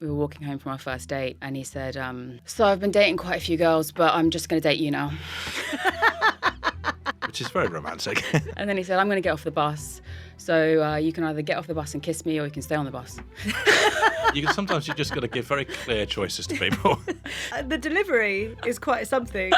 we were walking home from our first date, and he said, so I've been dating quite a few girls, but I'm just going to date you now. Which is very romantic. And then he said, I'm going to get off the bus, so you can either get off the bus and kiss me, or you can stay on the bus. Sometimes you just got to give very clear choices to people. The delivery is quite something.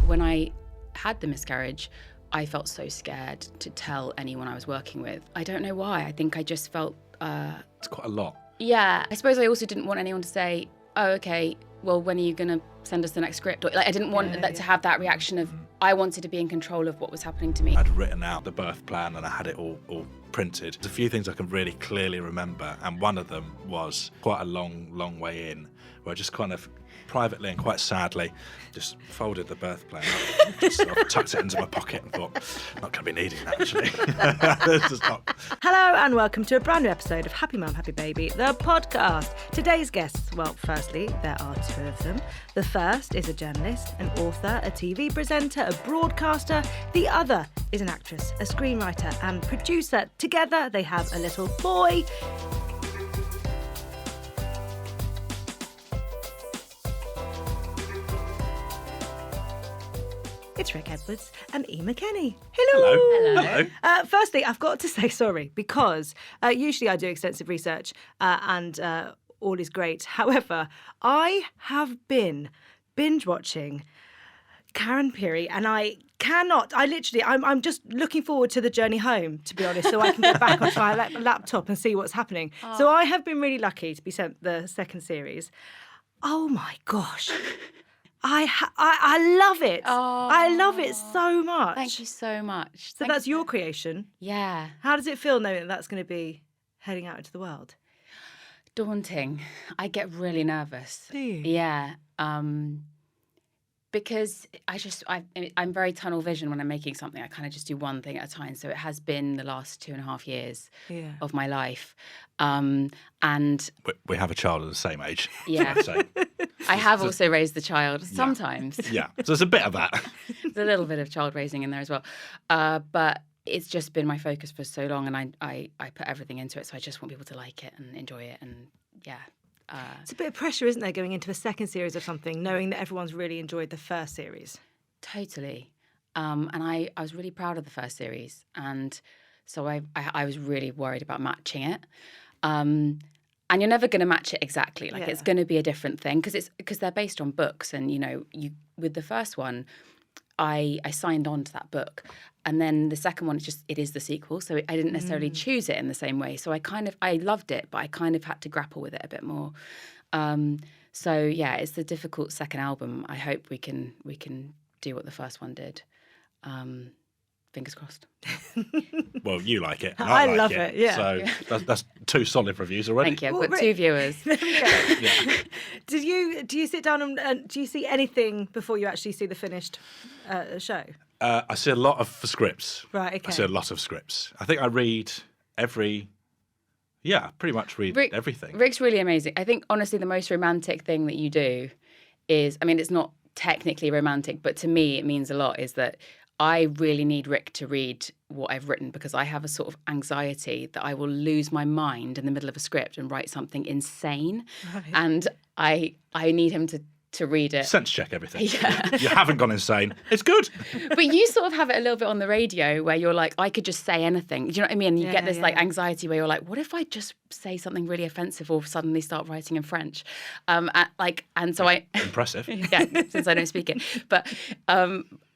When I had the miscarriage, I felt so scared to tell anyone I was working with. I don't know why. I think I just felt... It's quite a lot. Yeah. I suppose I also didn't want anyone to say, oh, okay, well, when are you going to send us the next script? Or, like, I didn't want to have that reaction of, I wanted to be in control of what was happening to me. I'd written out the birth plan and I had it all printed. There's a few things I can really clearly remember, and one of them was quite a long way in, where I just kind of privately and quite sadly just folded the birth plan up, just sort of tucked it into my pocket and thought, not going to be needing that actually. This is not... Hello and welcome to a brand new episode of Happy Mum, Happy Baby, the podcast. Today's guests, well, firstly, there are two of them. The first is a journalist, an author, a TV presenter, a broadcaster. The other is an actress, a screenwriter and producer. Together they have a little boy. It's Rick Edwards and Emer Kenny. Hello. Hello. Firstly, I've got to say sorry because usually I do extensive research and all is great. However, I have been binge watching Karen Pirie and I'm just looking forward to the journey home, to be honest, so I can get back onto my laptop and see what's happening. Oh. So I have been really lucky to be sent the second series. Oh my gosh. I love it. Oh, I love it so much. Thank you so much. So that's your creation? Yeah. How does it feel knowing that that's going to be heading out into the world? Daunting. I get really nervous. Do you? Yeah. Because I'm very tunnel vision when I'm making something. I kind of just do one thing at a time. So it has been the last 2.5 years of my life. And we have a child of the same age. Yeah. So. I have also raised the child sometimes. Yeah, so there's a bit of that. There's a little bit of child raising in there as well. But it's just been my focus for so long, and I put everything into it. So I just want people to like it and enjoy it. And yeah. It's a bit of pressure, isn't there, going into a second series of something, knowing that everyone's really enjoyed the first series? Totally. And I was really proud of the first series. And so I was really worried about matching it. And you're never going to match it exactly. Like it's going to be a different thing because they're based on books. And, you know, with the first one, I signed on to that book. And then the second one, it is the sequel. So I didn't necessarily choose it in the same way. So I loved it, but I kind of had to grapple with it a bit more. So yeah, it's the difficult second album. I hope we can do what the first one did. Fingers crossed. Well, you like it. And I like love it. Yeah. So that's two solid reviews already. Thank you. I've got 2 viewers. There we go. Yeah. Do you sit down and do you see anything before you actually see the finished show? I see a lot of scripts. Right. Okay. I see a lot of scripts. I think I read pretty much everything. Rick's really amazing. I think honestly, the most romantic thing that you do is, I mean, it's not technically romantic, but to me, it means a lot. Is that I really need Rick to read what I've written because I have a sort of anxiety that I will lose my mind in the middle of a script and write something insane. Right. And I need him to read it. Sense check everything. Yeah. You haven't gone insane. It's good. But you sort of have it a little bit on the radio where you're like, I could just say anything. Do you know what I mean? You get this like anxiety where you're like, what if I just say something really offensive or suddenly start writing in French? Impressive. Yeah, since I don't speak it. But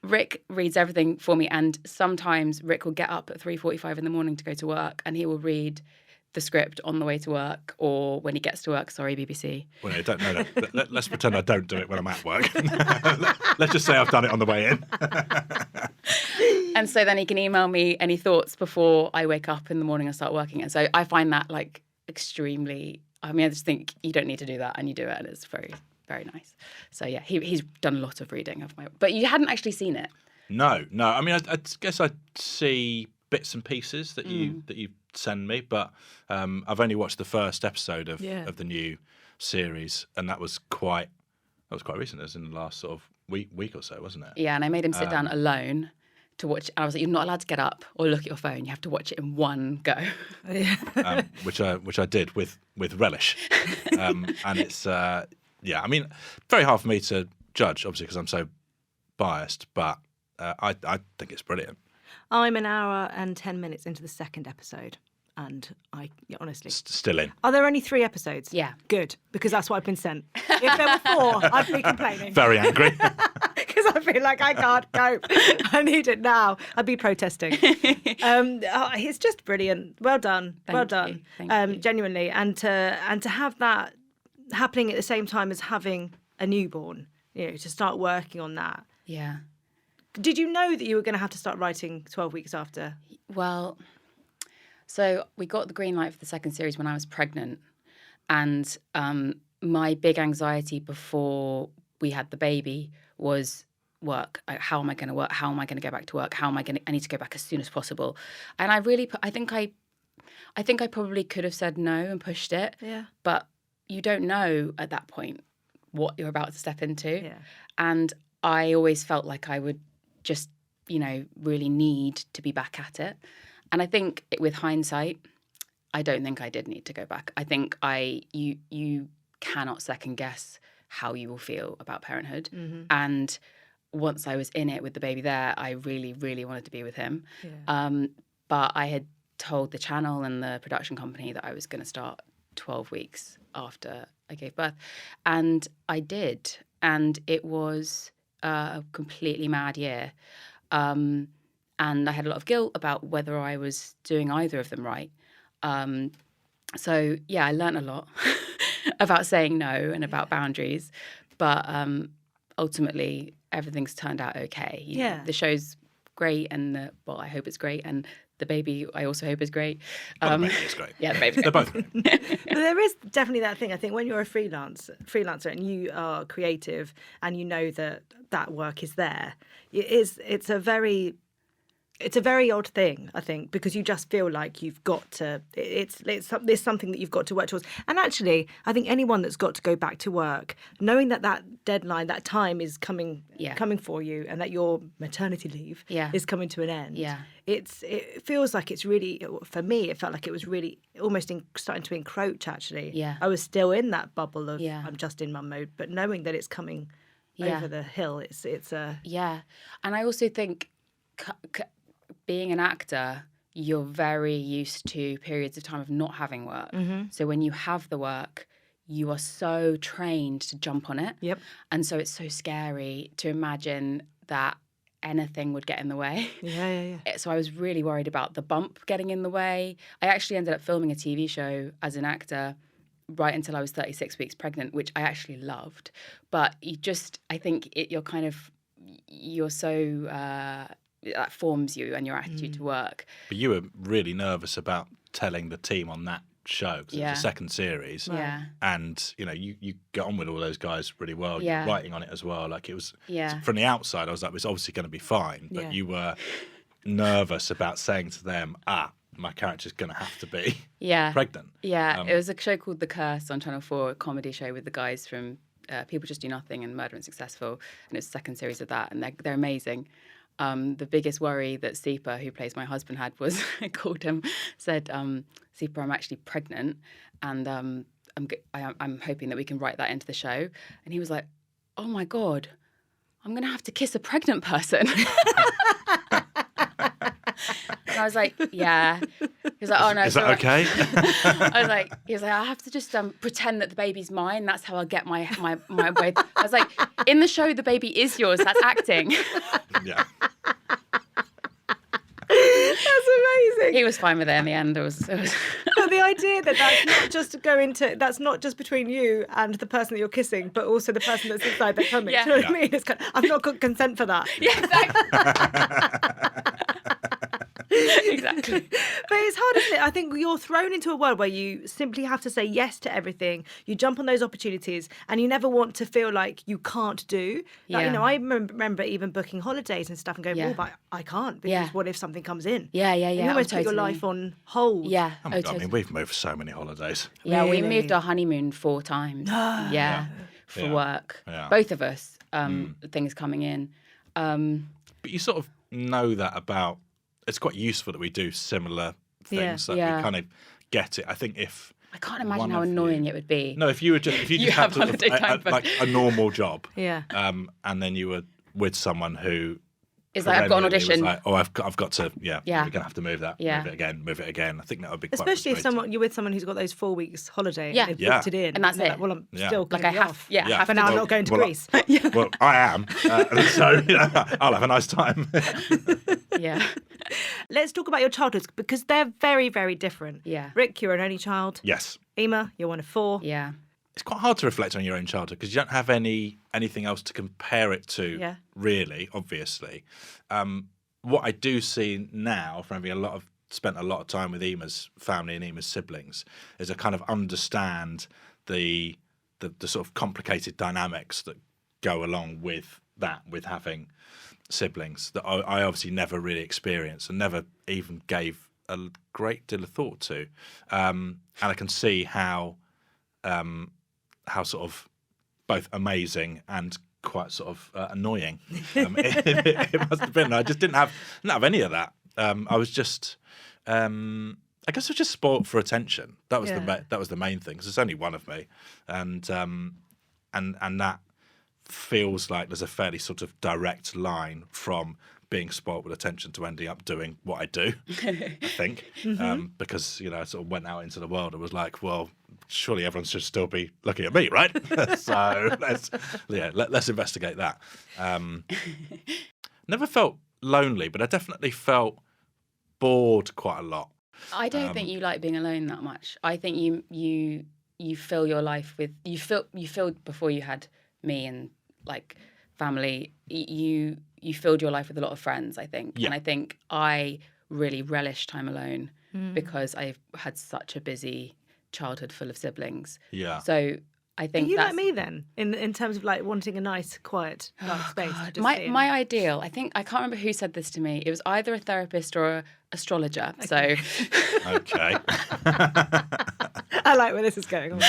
Rick reads everything for me, and sometimes Rick will get up at 3:45 in the morning to go to work, and he will read the script on the way to work, or when he gets to work. Sorry, BBC. Well, I don't know that. Let's pretend I don't do it when I'm at work. Let's just say I've done it on the way in. And so then he can email me any thoughts before I wake up in the morning and start working. And so I find that like extremely. I mean, I just think you don't need to do that, and you do it, and it's very, very nice. So yeah, he's done a lot of reading of my. But you hadn't actually seen it. No. I mean, I guess I see bits and pieces that you send me, but I've only watched the first episode of the new series, and that was quite recent. It was in the last sort of week or so, wasn't it? Yeah, and I made him sit down alone to watch. And I was like, you're not allowed to get up or look at your phone. You have to watch it in one go. Which I did with relish. And it's I mean, very hard for me to judge, obviously, because I'm so biased. But I think it's brilliant. I'm an hour and 10 minutes into the second episode. And honestly... Still in. Are there only 3 episodes? Yeah. Good, because that's what I've been sent. If there were 4, I'd be complaining. Very angry. Because I feel like I can't cope. I need it now. I'd be protesting. It's just brilliant. Well done. Thank you. Genuinely. And to have that happening at the same time as having a newborn, to start working on that. Yeah. Did you know that you were going to have to start writing 12 weeks after? Well... So we got the green light for the second series when I was pregnant, and my big anxiety before we had the baby was work. How am I going to work? How am I going to go back to work? I need to go back as soon as possible. And I think I probably could have said no and pushed it. Yeah. But you don't know at that point what you're about to step into. Yeah. And I always felt like I would just, really need to be back at it. And I think with hindsight, I don't think I did need to go back. I think you cannot second guess how you will feel about parenthood. Mm-hmm. And once I was in it with the baby there, I really, really wanted to be with him. Yeah. But I had told the channel and the production company that I was going to start 12 weeks after I gave birth. And I did. And it was a completely mad year. And I had a lot of guilt about whether I was doing either of them right. So, I learned a lot about saying no and about boundaries. But ultimately, everything's turned out okay. The show's great, and I hope it's great. And the baby, I also hope is great. The baby is great. Yeah, the baby's They're both great. But there is definitely that thing. I think when you're a freelancer and you are creative and you know that work is there, it's a very odd thing, I think, because you just feel like you've got to. There's something that you've got to work towards. And actually, I think anyone that's got to go back to work, knowing that deadline, that time is coming for you, and that your maternity leave is coming to an end. Yeah, it feels like it's really, for me, it felt like it was really almost starting to encroach. Actually, I was still in that bubble of I'm just in mum mode, but knowing that it's coming over the hill, it's And I also think. Being an actor, you're very used to periods of time of not having work. Mm-hmm. So when you have the work, you are so trained to jump on it. Yep. And so it's so scary to imagine that anything would get in the way. Yeah. So I was really worried about the bump getting in the way. I actually ended up filming a TV show as an actor right until I was 36 weeks pregnant, which I actually loved. But I think you're so... that forms you and your attitude to work. But you were really nervous about telling the team on that show because it was the second series. Yeah. And, you get on with all those guys really well. You're writing on it as well. Like it was, from the outside, I was like, it's obviously going to be fine. But you were nervous about saying to them, my character's going to have to be pregnant. Yeah. It was a show called The Curse on Channel 4, a comedy show with the guys from People Just Do Nothing and Murder and Successful. And it's the second series of that. And they're amazing. The biggest worry that Sipa, who plays my husband, had was I called him, said, Sipa, I'm actually pregnant, and I'm hoping that we can write that into the show. And he was like, oh my God, I'm going to have to kiss a pregnant person. And I was like, yeah. He was like, oh no. Is that okay? He was like, I have to just pretend that the baby's mine. That's how I'll get my way. I was like, in the show, the baby is yours. That's acting. Yeah. That's amazing. He was fine with it in the end. It was... But the idea that's not just between you and the person that you're kissing, but also the person that's inside the tummy. Yeah. Do you know what I mean? It's I've not got consent for that. Yeah, exactly. Exactly. But it's hard, isn't it? I think you're thrown into a world where you simply have to say yes to everything. You jump on those opportunities and you never want to feel like you can't do. Like, I remember even booking holidays and stuff and going, but I can't because what if something comes in? Yeah. And you almost put your life on hold. Yeah. Oh my God, I mean, we've moved so many holidays. Yeah, really? We moved our honeymoon 4 times. For work. Yeah. Both of us, things coming in. But you sort of know that about. It's quite useful that we do similar things, so we kind of get it. I think if I can't imagine how annoying it would be. No, if you just have had holiday time like a normal job, Yeah. And then you were with someone who It's like, I've got an perennially was audition. like, oh, I've got to, Yeah. we're gonna have to move that, Yeah. move it again. I think that would be quite Especially if frustrating. you're with someone who's got those 4 weeks holiday Yeah. and they've Yeah. booked it in. And that's they're it. Like, well, I'm Yeah. still Like going I to be have, off. yeah, Yeah. have But to now I'm do- not going to Well, Greece. Well, I am, so I'll have a nice time. Yeah. Let's talk about your childhoods because they're very, very different. Yeah. Rick, you're an only child. Yes. Emer, you're one of 4. Yeah. It's quite hard to reflect on your own childhood because you don't have anything else to compare it to, Yeah. really, obviously. What I do see now, from having spent a lot of time with Emer's family and Emer's siblings, is I kind of understand the sort of complicated dynamics that go along with that, with having siblings that I obviously never really experienced and never even gave a great deal of thought to. And I can see how sort of both amazing and quite sort of annoying it must have been. I just didn't have any of that. I was just, I guess I was just spoilt for attention. That was that was the main thing. 'Cause there's only one of me, and that feels like there's a fairly sort of direct line from being spoilt with attention to ending up doing what I do. I think because I sort of went out into the world and was like, well, surely everyone should still be looking at me, right? So let's investigate that. Never felt lonely, but I definitely felt bored quite a lot. I don't think you like being alone that much. I think you fill your life with you filled before you had me and like family. You filled your life with a lot of friends, I think. Yeah. And I think I really relish time alone because I've had such a busy childhood full of siblings. Yeah. So I think Are you that's like me then, in terms of like wanting a nice, quiet, dark space? to just sit in? my ideal. I can't remember who said this to me. It was either a therapist or an astrologer. So Okay. I like where this is going.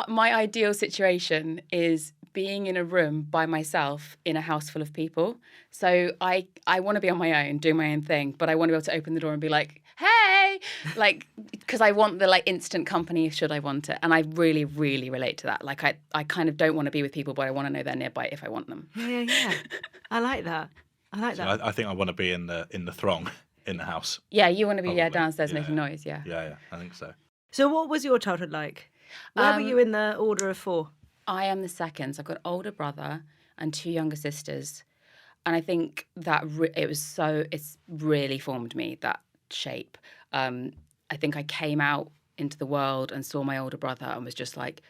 my ideal situation is being in a room by myself in a house full of people. So I want to be on my own, doing my own thing, but I want to be able to open the door and be like, hey, like, because I want the like instant company should I want it. And I really, really relate to that. Like I kind of don't want to be with people, but I want to know they're nearby if I want them. Yeah. I like that. So I think I want to be in the throng in the house. Yeah, you want to be Probably. downstairs Yeah. making noise, yeah. Yeah, I think so. So what was your childhood like? Where were you in the order of 4? I am the second. So I've got an older brother and 2 younger sisters. And I think that it's really formed me, that shape. I think I came out into the world and saw my older brother and was just like,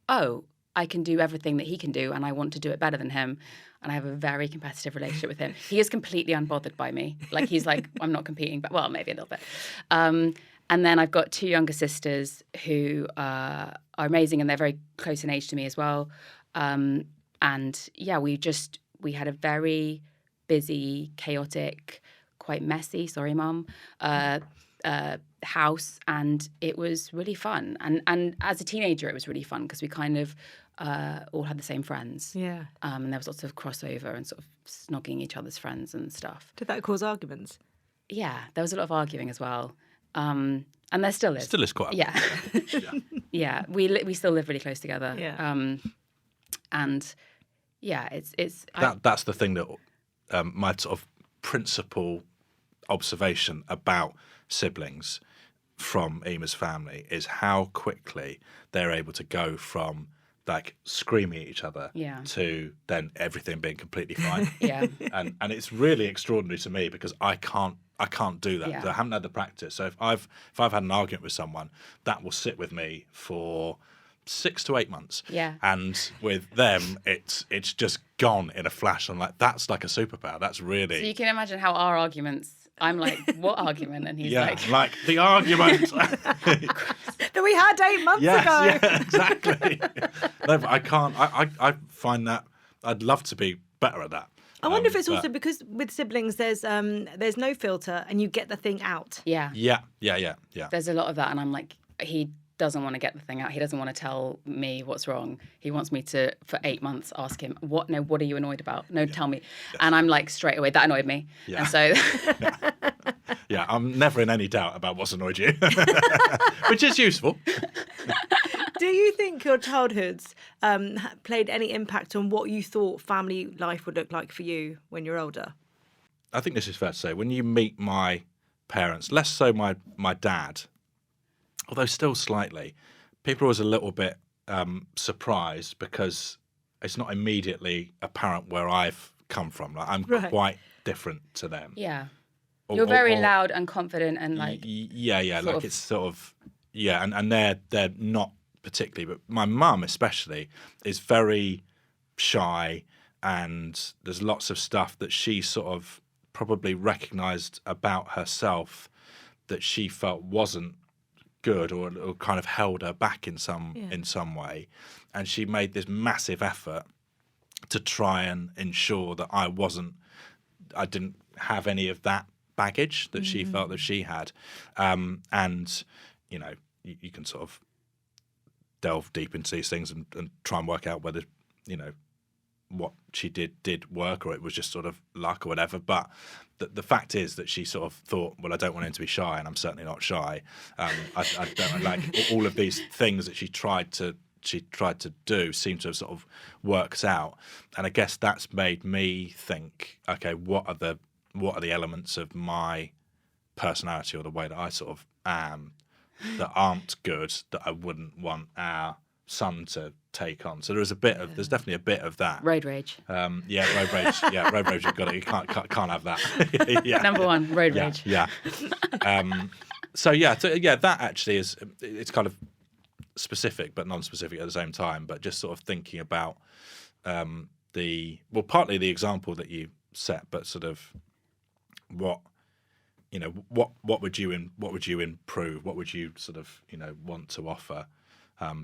oh, I can do everything that he can do and I want to do it better than him. And I have a very competitive relationship with him. He is completely unbothered by me. Like he's like, I'm not competing, but well, maybe a little bit. And then I've got 2 younger sisters who are amazing and they're very close in age to me as well. And yeah, we had a very busy, chaotic, quite messy, sorry, Mum, house, and it was really fun. And as a teenager, it was really fun because we kind of all had the same friends. Yeah. And there was lots of crossover and sort of snogging each other's friends and stuff. Did that cause arguments? Yeah, there was a lot of arguing as well. And there still is. Still is quite. Yeah. Yeah, we still live really close together. Yeah. And yeah, That's the thing that my sort of principal observation about siblings from Emer's family is how quickly they're able to go from like screaming at each other to then everything being completely fine. Yeah. And it's really extraordinary to me because I can't do that. Yeah. I haven't had the practice. So if I've had an argument with someone, that will sit with me for 6 to 8 months. Yeah. And with them, it's just gone in a flash. I'm like, that's like a superpower. That's really. So you can imagine how our arguments. I'm like, what argument? And he's like the argument That we had 8 months ago. Yeah, exactly. No, but I can't. I find that I'd love to be better at that. I wonder if it's also because with siblings there's no filter and you get the thing out. Yeah. Yeah. There's a lot of that, and I'm like, he doesn't want to get the thing out. He doesn't want to tell me what's wrong. He wants me to, for 8 months, ask him, what are you annoyed about? No, tell me. Yes. And I'm like, straight away, that annoyed me. Yeah. And so... Yeah, I'm never in any doubt about what's annoyed you, which is useful. Do you think your childhoods played any impact on what you thought family life would look like for you when you're older? I think this is fair to say. When you meet my parents, less so my dad, although still slightly, people are always a little bit surprised because it's not immediately apparent where I've come from. Like, I'm quite different to them. Yeah. You're very loud and confident and like... Yeah, like it's sort of... Yeah, and they're not particularly, but my mum especially is very shy, and there's lots of stuff that she sort of probably recognised about herself that she felt wasn't good or kind of held her back in some way. And she made this massive effort to try and ensure that I didn't have any of that baggage that she felt that she had. And, you know, you can sort of delve deep into these things and try and work out whether, you know, what she did work or it was just sort of luck or whatever. But the fact is that she sort of thought, well, I don't want him to be shy, and I'm certainly not shy. I don't like all of these things that she tried to do seem to have sort of worked out. And I guess that's made me think, okay, what are the elements of my personality or the way that I sort of am that aren't good, that I wouldn't want our son to take on. So there's definitely a bit of that. Road rage. Road rage. Yeah, road rage. You've got it. You can't have that. Yeah. Number one, road rage. Yeah. So that actually it's kind of specific but non-specific at the same time. But just sort of thinking about partly the example that you set, but sort of what would you improve? What would you sort of want to offer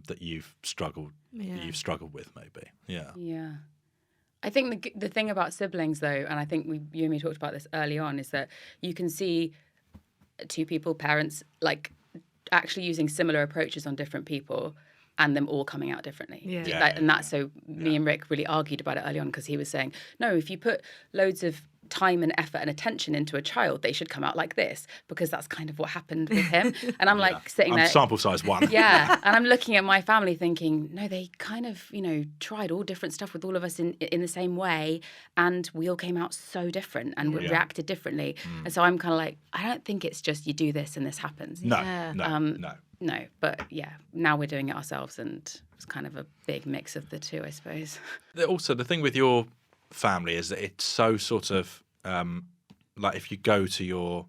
that you've struggled with maybe? Yeah. I think the thing about siblings though, and I think you and me talked about this early on, is that you can see two people, parents, like actually using similar approaches on different people and them all coming out differently. Me and Rick really argued about it early on because he was saying, no, if you put loads of time and effort and attention into a child, they should come out like this, because that's kind of what happened with him. And I'm like sitting there, sample size 1. Yeah, and I'm looking at my family thinking, no, they kind of tried all different stuff with all of us in the same way, and we all came out so different and reacted differently. And so I'm kind of like, I don't think it's just you do this and this happens. No, but yeah, now we're doing it ourselves, and it's kind of a big mix of the two, I suppose. Also, the thing with your family is that it's so sort of like if you go to your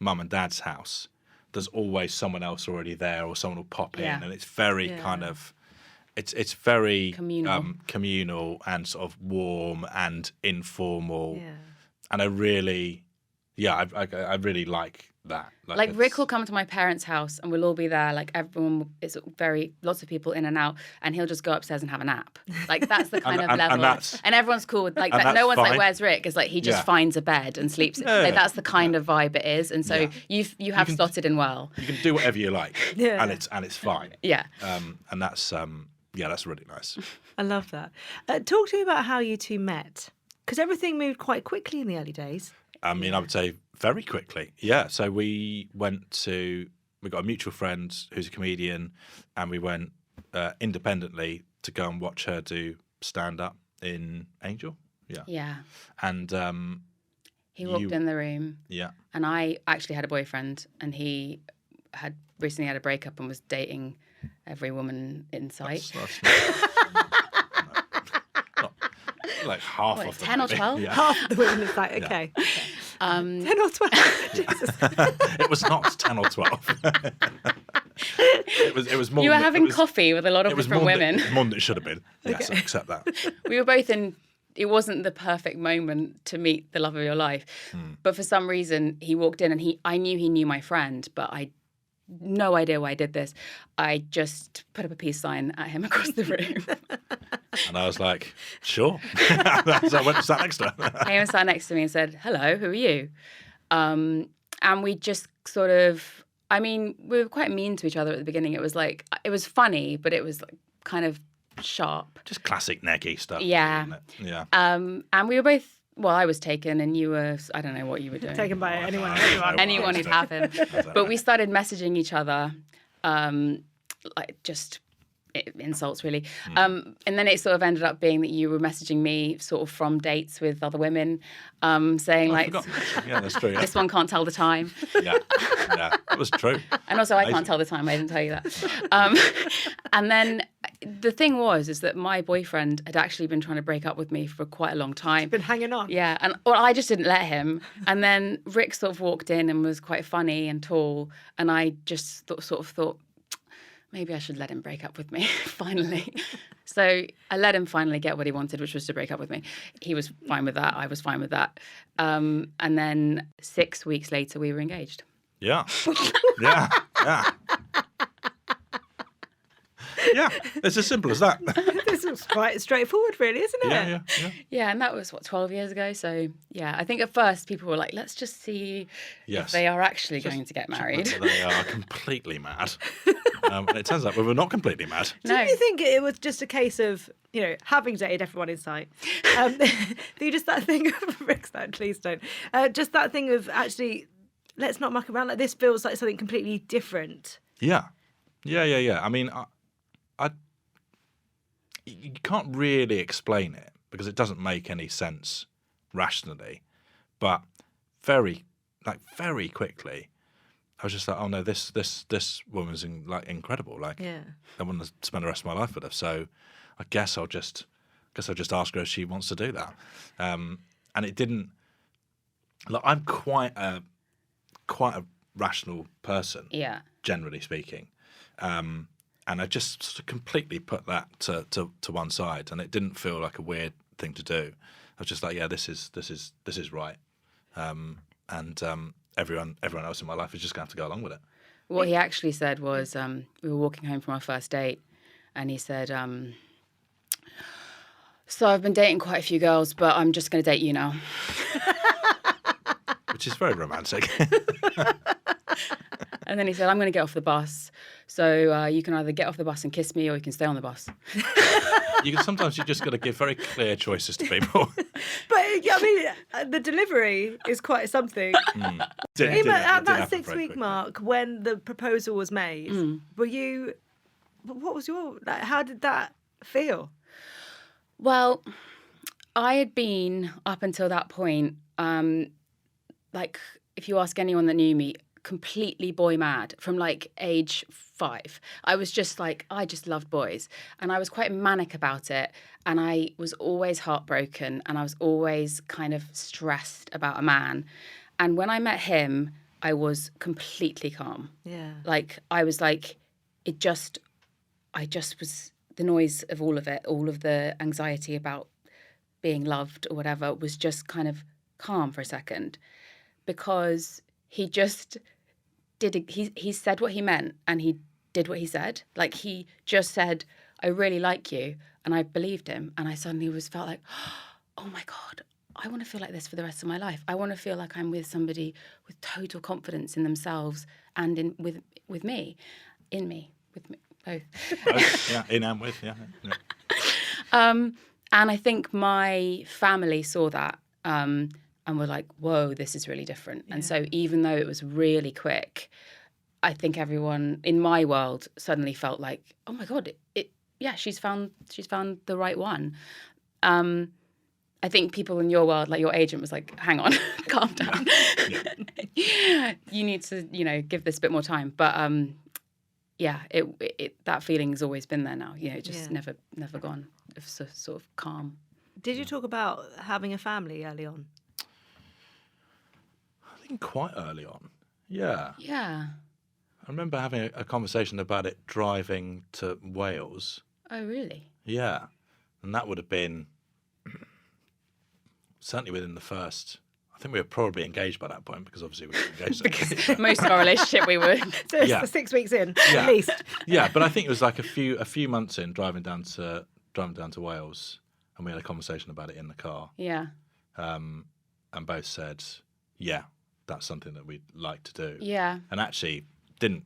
mum and dad's house, there's always someone else already there, or someone will pop in, and it's very kind of it's very communal and sort of warm and informal, and I really like that. Like Rick will come to my parents' house and we'll all be there. Like everyone, it's lots of people in and out, and he'll just go upstairs and have a nap. Like that's the kind of level. And everyone's cool with like that. No one's fine. Like, where's Rick? It's like he just finds a bed and sleeps. Like, that's the kind of vibe it is. And so you have slotted in well. You can do whatever you like, and it's fine. Yeah. And that's that's really nice. I love that. Talk to me about how you two met, because everything moved quite quickly in the early days. I mean, I would say very quickly. Yeah. So we got a mutual friend who's a comedian, and we went independently to go and watch her do stand-up in Angel. Yeah. Yeah. And he walked in the room. Yeah. And I actually had a boyfriend, and he had recently had a breakup and was dating every woman in sight. Like half of them. 10 or 12? Yeah. Half the women is like, okay. 10 or 12. Jesus. It was not 10 or 12. It was more. You were having coffee with a lot of different women. It was more than it should have been. Yes, I accept that. We were both in. It wasn't the perfect moment to meet the love of your life, but for some reason he walked in, and I knew he knew my friend, but I no idea why I did this. I just put up a peace sign at him across the room. And I was like, sure. So I went and sat next to her. Came and sat next to me and said, hello, who are you? And we just sort of, I mean, we were quite mean to each other at the beginning. It was like, it was funny, but it was like kind of sharp. Just classic neggy stuff. Yeah. Isn't it? Yeah. And we were both, well, I was taken and you were, I don't know what you were doing. Taken by anyone. Anyone who'd have him. But we started messaging each other, like just insults really. And then it sort of ended up being that you were messaging me sort of from dates with other women, saying like, yeah, that's true. Yeah. This one can't tell the time. Yeah, that was true. And also I can't tell the time. I didn't tell you that. And then the thing is that my boyfriend had actually been trying to break up with me for quite a long time. He's been hanging on. Yeah, and well, I just didn't let him. And then Rick sort of walked in and was quite funny and tall, and I just thought, maybe I should let him break up with me, finally. So I let him finally get what he wanted, which was to break up with me. He was fine with that. I was fine with that. And then 6 weeks later, we were engaged. Yeah. Yeah. Yeah. Yeah, it's as simple as that. This is quite straightforward, really, isn't it? Yeah. Yeah, and that was, 12 years ago? So, yeah, I think at first people were like, let's just see if they are actually going to get married. They are completely mad. And it turns out we were not completely mad. No. Didn't you think it was just a case of, having dated everyone in sight? Just that thing of, Rick's like, please don't. Just that thing of actually, let's not muck around. Like, this feels like something completely different. Yeah. I mean, you can't really explain it because it doesn't make any sense rationally. But very quickly, I was just like, oh no, this woman's incredible. Like, I want to spend the rest of my life with her. So I guess I'll just ask her if she wants to do that. And it didn't. Like, I'm quite a rational person. Yeah. Generally speaking. And I just sort of completely put that to one side, and it didn't feel like a weird thing to do. I was just like, yeah, this is right, and everyone else in my life is just going to have to go along with it. What he actually said was, we were walking home from our first date, and he said, so I've been dating quite a few girls, but I'm just going to date you now. Which is very romantic. And then he said, I'm going to get off the bus. So you can either get off the bus and kiss me or you can stay on the bus. Sometimes you just got to give very clear choices to people. But, I mean, the delivery is quite something. Even at that 6 week mark, when the proposal was made, what was how did that feel? Well, I had been, up until that point, like, if you ask anyone that knew me, completely boy mad from like age 5. I was just like, I just loved boys, and I was quite manic about it, and I was always heartbroken, and I was always kind of stressed about a man. And when I met him, I was completely calm. Yeah. Like, I was like, I just was, the noise of all of it, all of the anxiety about being loved or whatever, was just kind of calm for a second, because he just he said what he meant, and he did what he said. Like, he just said, I really like you, and I believed him, and I suddenly felt like, oh my God, I want to feel like this for the rest of my life. I want to feel like I'm with somebody with total confidence in themselves and with me, both. Yeah, in and with, yeah. And I think my family saw that, and were like, whoa, this is really different. Yeah. And so even though it was really quick, I think everyone in my world suddenly felt like, oh my God, she's found the right one. I think people in your world, like your agent, was like, hang on, calm down. You need to, give this a bit more time. But that feeling's always been there now. Just never gone. It's sort of calm. Did you talk about having a family early on? I think quite early on. Yeah. Yeah. I remember having a conversation about it driving to Wales. Oh, really? Yeah. And that would have been certainly within the first... I think we were probably engaged by that point, because obviously we were engaged. Because most of our relationship we were. So it's 6 weeks in, at least. Yeah, but I think it was like a few months in, driving down to Wales, and we had a conversation about it in the car. Yeah. And both said, yeah, that's something that we'd like to do. Yeah. And actually, didn't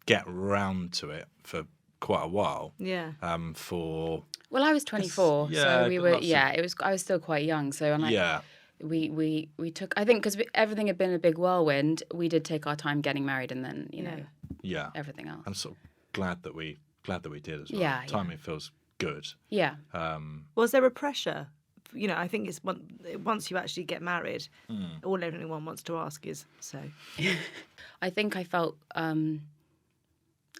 get round to it for quite a while. Yeah. Well, I was 24, so we were. I was still quite young. So we took. I think because everything had been a big whirlwind, we did take our time getting married, and then everything else. I'm sort of glad that we did as well. Yeah, Timing feels good. Yeah. Was there a pressure? I think it's once you actually get married, all anyone wants to ask is so. I think I felt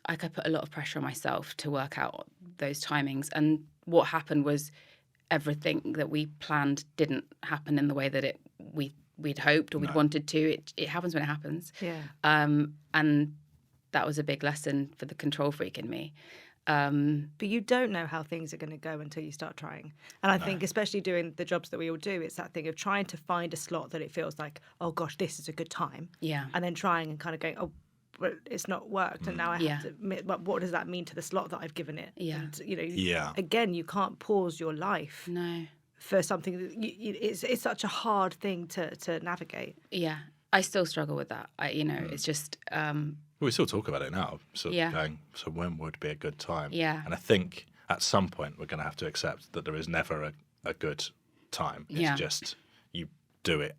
like I put a lot of pressure on myself to work out those timings, and what happened was everything that we planned didn't happen in the way that we'd hoped or we'd wanted to. It happens when it happens. Yeah. And that was a big lesson for the control freak in me. But you don't know how things are going to go until you start trying. And I think especially doing the jobs that we all do, it's that thing of trying to find a slot that it feels like, oh gosh, this is a good time. Yeah. And then trying and kind of going, oh, but it's not worked, and now I have to admit, but what does that mean to the slot that I've given it? Yeah. And, again, you can't pause your life. No. For something that it's such a hard thing to navigate. Yeah. I still struggle with that. It's just... We still talk about it now, sort of going, so when would be a good time? Yeah. And I think at some point we're going to have to accept that there is never a good time. It's just you do it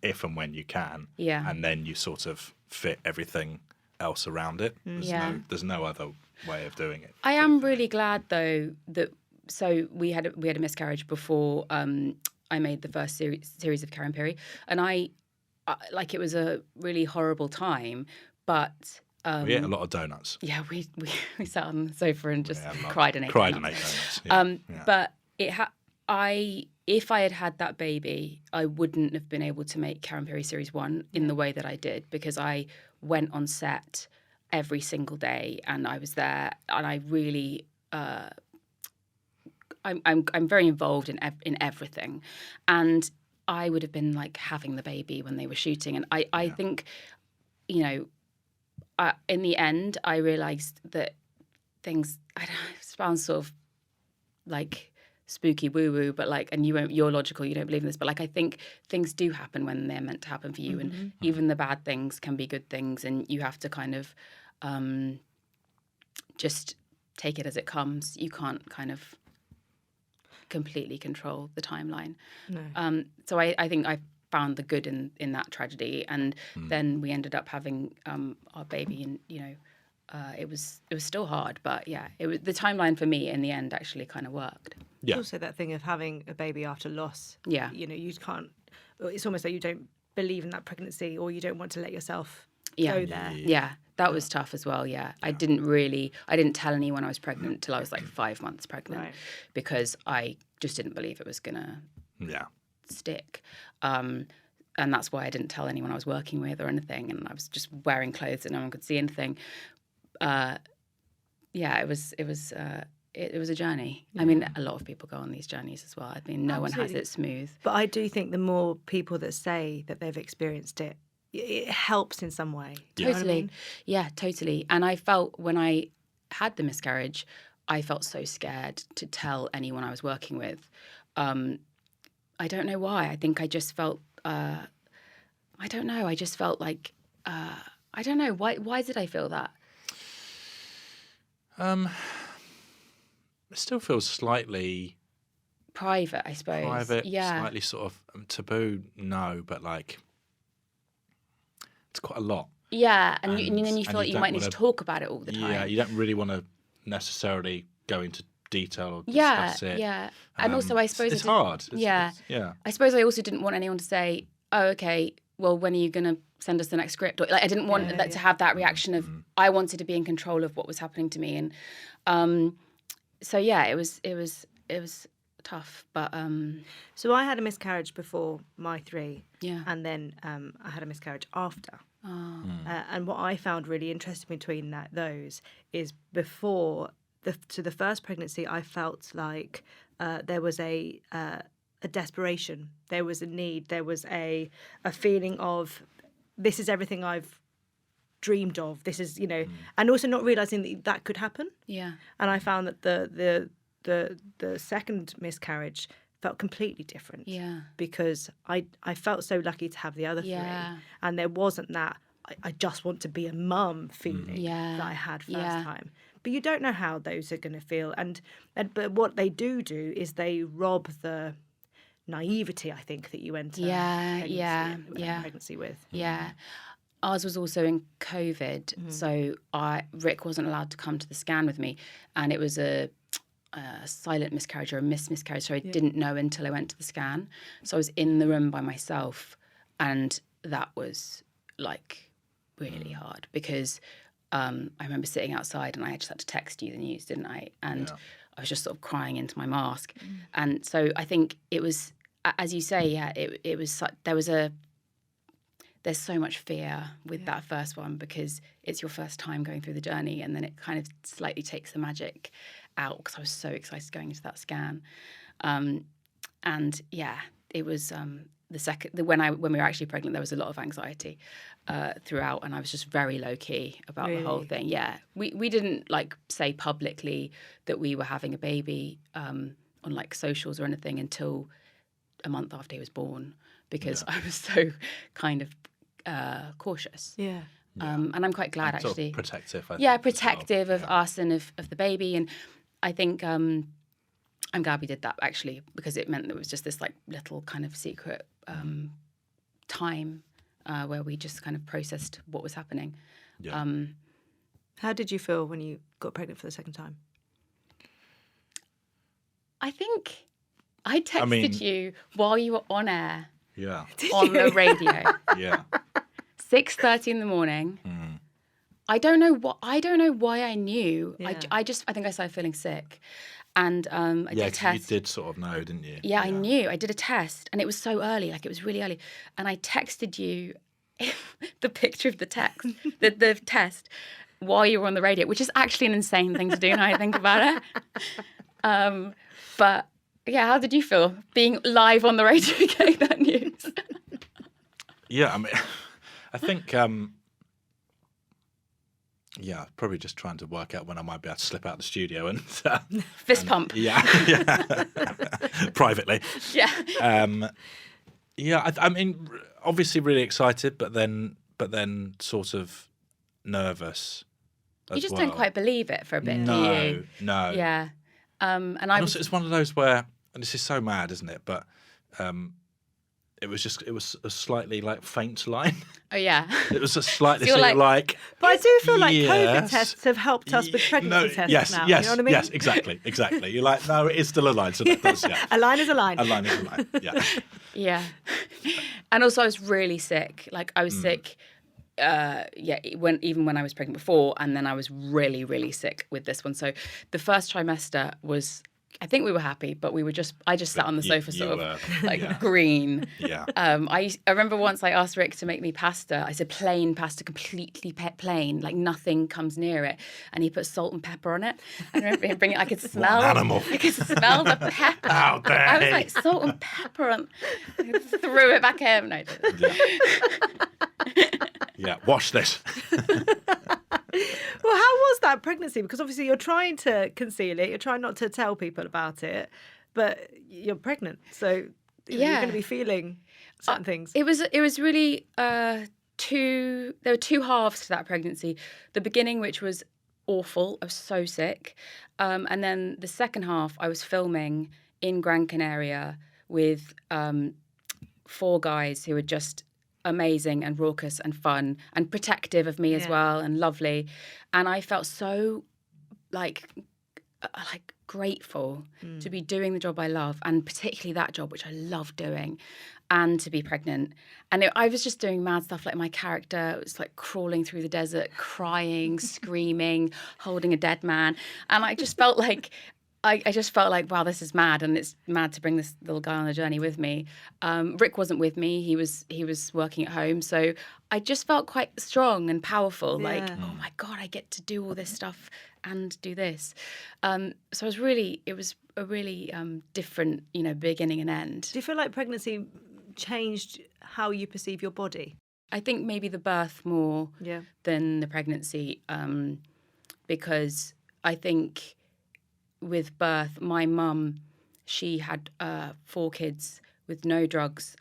if and when you can. Yeah. And then you sort of fit everything else around it. There's no other way of doing it. I am really glad, though, that... So we had a miscarriage before I made the first series of Karen Pirie. And it was a really horrible time, but... we ate a lot of donuts. Yeah, we sat on the sofa and just cried and ate donuts. But if I had had that baby, I wouldn't have been able to make Karen Pirie Series 1 in the way that I did, because I went on set every single day and I was there, and I really... I'm very involved in everything, and I would have been like having the baby when they were shooting, and I think, in the end, I realised that things. I don't know, it sounds sort of like spooky woo woo, but and you're logical, you don't believe in this, but I think things do happen when they're meant to happen for you, and even the bad things can be good things, and you have to kind of just take it as it comes. You can't kind of completely control the timeline. No. So I think I found the good in that tragedy, and then we ended up having our baby, and it was still hard, but the timeline for me in the end actually kind of worked. Yeah. Also that thing of having a baby after loss. Yeah. You can't. It's almost like you don't believe in that pregnancy, or you don't want to let yourself go there. Yeah. That was tough as well, I didn't tell anyone I was pregnant till I was 5 months pregnant, because I just didn't believe it was going to stick. And that's why I didn't tell anyone I was working with or anything, and I was just wearing clothes that no one could see anything. It was a journey. I mean, a lot of people go on these journeys as well. I mean, no one has it smooth. But I do think the more people that say that they've experienced it, it helps in some way. Totally. You know what I mean? Yeah, totally. And I felt when I had the miscarriage, I felt so scared to tell anyone I was working with. I don't know why. I think I just felt, I don't know. I just felt like, I don't know. Why did I feel that? It still feels slightly... private, I suppose. Private, slightly sort of taboo, no, but it's quite a lot. Yeah, and then you feel like you might need to talk about it all the time. Yeah, you don't really want to necessarily go into detail or discuss it. Yeah, and also I suppose... It's hard. Yeah. I suppose I also didn't want anyone to say, oh, okay, well, when are you going to send us the next script? Or, I didn't want to have that reaction of... I wanted to be in control of what was happening to me. And it was tough, but... So I had a miscarriage before my 3, and then I had a miscarriage after. Oh. And what I found really interesting between those is before the first pregnancy, I felt like there was a desperation, there was a need, there was a feeling of this is everything I've dreamed of. This is and also not realizing that could happen. Yeah. And I found that the second miscarriage felt completely different. Yeah. Because I felt so lucky to have the other 3, and there wasn't that I just want to be a mum feeling Yeah. that I had first Yeah. time. But you don't know how those are going to feel. But what they do is they rob the naivety, I think, that you enter pregnancy with. Yeah. Ours was also in COVID, so Rick wasn't allowed to come to the scan with me, and it was a silent miscarriage or a miscarriage, so I didn't know until I went to the scan. So I was in the room by myself, and that was like really hard because I remember sitting outside and I just had to text you the news, didn't I? And I was just sort of crying into my mask. And so I think it was, as you say, it was there's so much fear with that first one because it's your first time going through the journey, and then it kind of slightly takes the magic out because I was so excited going into that scan. And yeah, it was when we were actually pregnant, there was a lot of anxiety throughout, and I was just very low key about the whole thing. Yeah, we didn't like say publicly that we were having a baby on like socials or anything until a month after he was born because I was so kind of cautious. Yeah. And I'm quite glad And sort of actually. protective. I think, Protective as well. of us and of the baby, and I think I'm glad we did that actually because it meant there was just this like little kind of secret time where we just kind of processed what was happening. Yeah. How did you feel when you got pregnant for the second time? I think I texted you while you were on air Yeah. on the radio, Yeah. 6:30 in the morning. I don't know why I knew. Yeah. I think I started feeling sick, and I did a 'Cause test. you did sort of know, didn't you? Yeah, I knew. I did a test, and it was so early, like it was really early. And I texted you the picture of the the test, while you were on the radio, which is actually an insane thing to do now I think about it. But yeah, how did you feel being live on the radio getting that news? Yeah, I mean, I think, probably just trying to work out when I might be able to slip out of the studio and Fist pump. Yeah, privately. Yeah. I mean, obviously really excited, but then sort of nervous. You just don't quite believe it for a bit, do you? No. Yeah. And Also, it's one of those where, and this is so mad, isn't it? But it was a slightly like faint line. Oh yeah. It was a slightly So you're like. But I do feel like COVID yes. tests have helped us with pregnancy tests yes, now. Yes, you know what I mean? yes, exactly. You're like, no, it is still a line. So that's A line is a line. A line is a line. Yeah. Yeah. And also I was really sick. Like I was sick even when I was pregnant before, and then I was really, really sick with this one. So the first trimester was, I think we were happy, but I just sat on the sofa sort of green. Yeah. I remember once I asked Rick to make me pasta. I said plain pasta, completely plain, like nothing comes near it. And he put salt and pepper on it. I remember him bringing it. I could smell animal. I could smell the pepper. How dare I was he. like, salt and pepper, and I threw it back at him. No, I didn't. Yeah. Watch this. Well, how was that pregnancy? Because obviously you're trying to conceal it. You're trying not to tell people about it, but you're pregnant. So you're going to be feeling certain things. It was really there were two halves to that pregnancy. The beginning, which was awful. I was so sick. And then the second half, I was filming in Gran Canaria with 4 guys who were just amazing and raucous and fun and protective of me as well, and lovely. And I felt so like grateful to be doing the job I love, and particularly that job which I love doing, and to be pregnant. And I was just doing mad stuff, like my character was like crawling through the desert, crying, screaming, holding a dead man. And I just felt like I just felt like, wow, this is mad, and it's mad to bring this little guy on the journey with me. Rick wasn't with me; he was working at home, so I just felt quite strong and powerful. Yeah. Like, oh my god, I get to do all this stuff and do this. So it was a really different, beginning and end. Do you feel like pregnancy changed how you perceive your body? I think maybe the birth more than the pregnancy, because I think with birth, my mum, she had 4 kids with no drugs.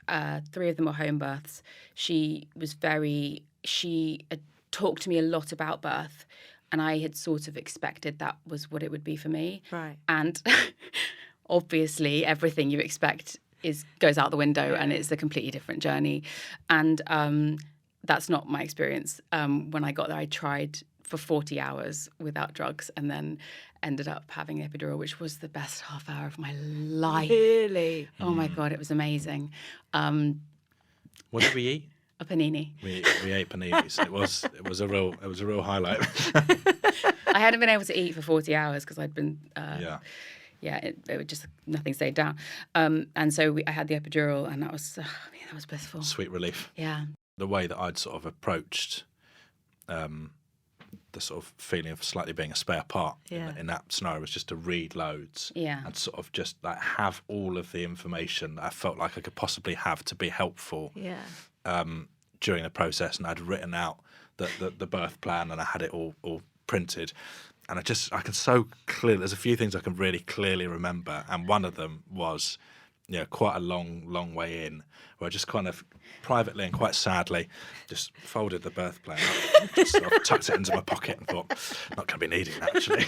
3 of them were home births. She was very she talked to me a lot about birth, and I had sort of expected that was what it would be for me. Right. And obviously, everything you expect goes out the window, and it's a completely different journey. And that's not my experience. When I got there, I tried for 40 hours without drugs, and then ended up having an epidural, which was the best half hour of my life. Really? Oh my God, it was amazing. What did we eat? A panini. We ate paninis. It was a real highlight. I hadn't been able to eat for 40 hours because I'd been it was just nothing stayed down. And so I had the epidural, and that was blissful. Sweet relief. Yeah. The way that I'd sort of approached the sort of feeling of slightly being a spare part in that scenario was just to read loads and sort of just like have all of the information that I felt like I could possibly have to be helpful during the process. And I'd written out the birth plan, and I had it all printed. And I can so clearly, there's a few things I can really clearly remember, and one of them was quite a long way in, where I just kind of privately and quite sadly just folded the birth plan up, just sort of tucked it into my pocket and thought, not going to be needing that actually.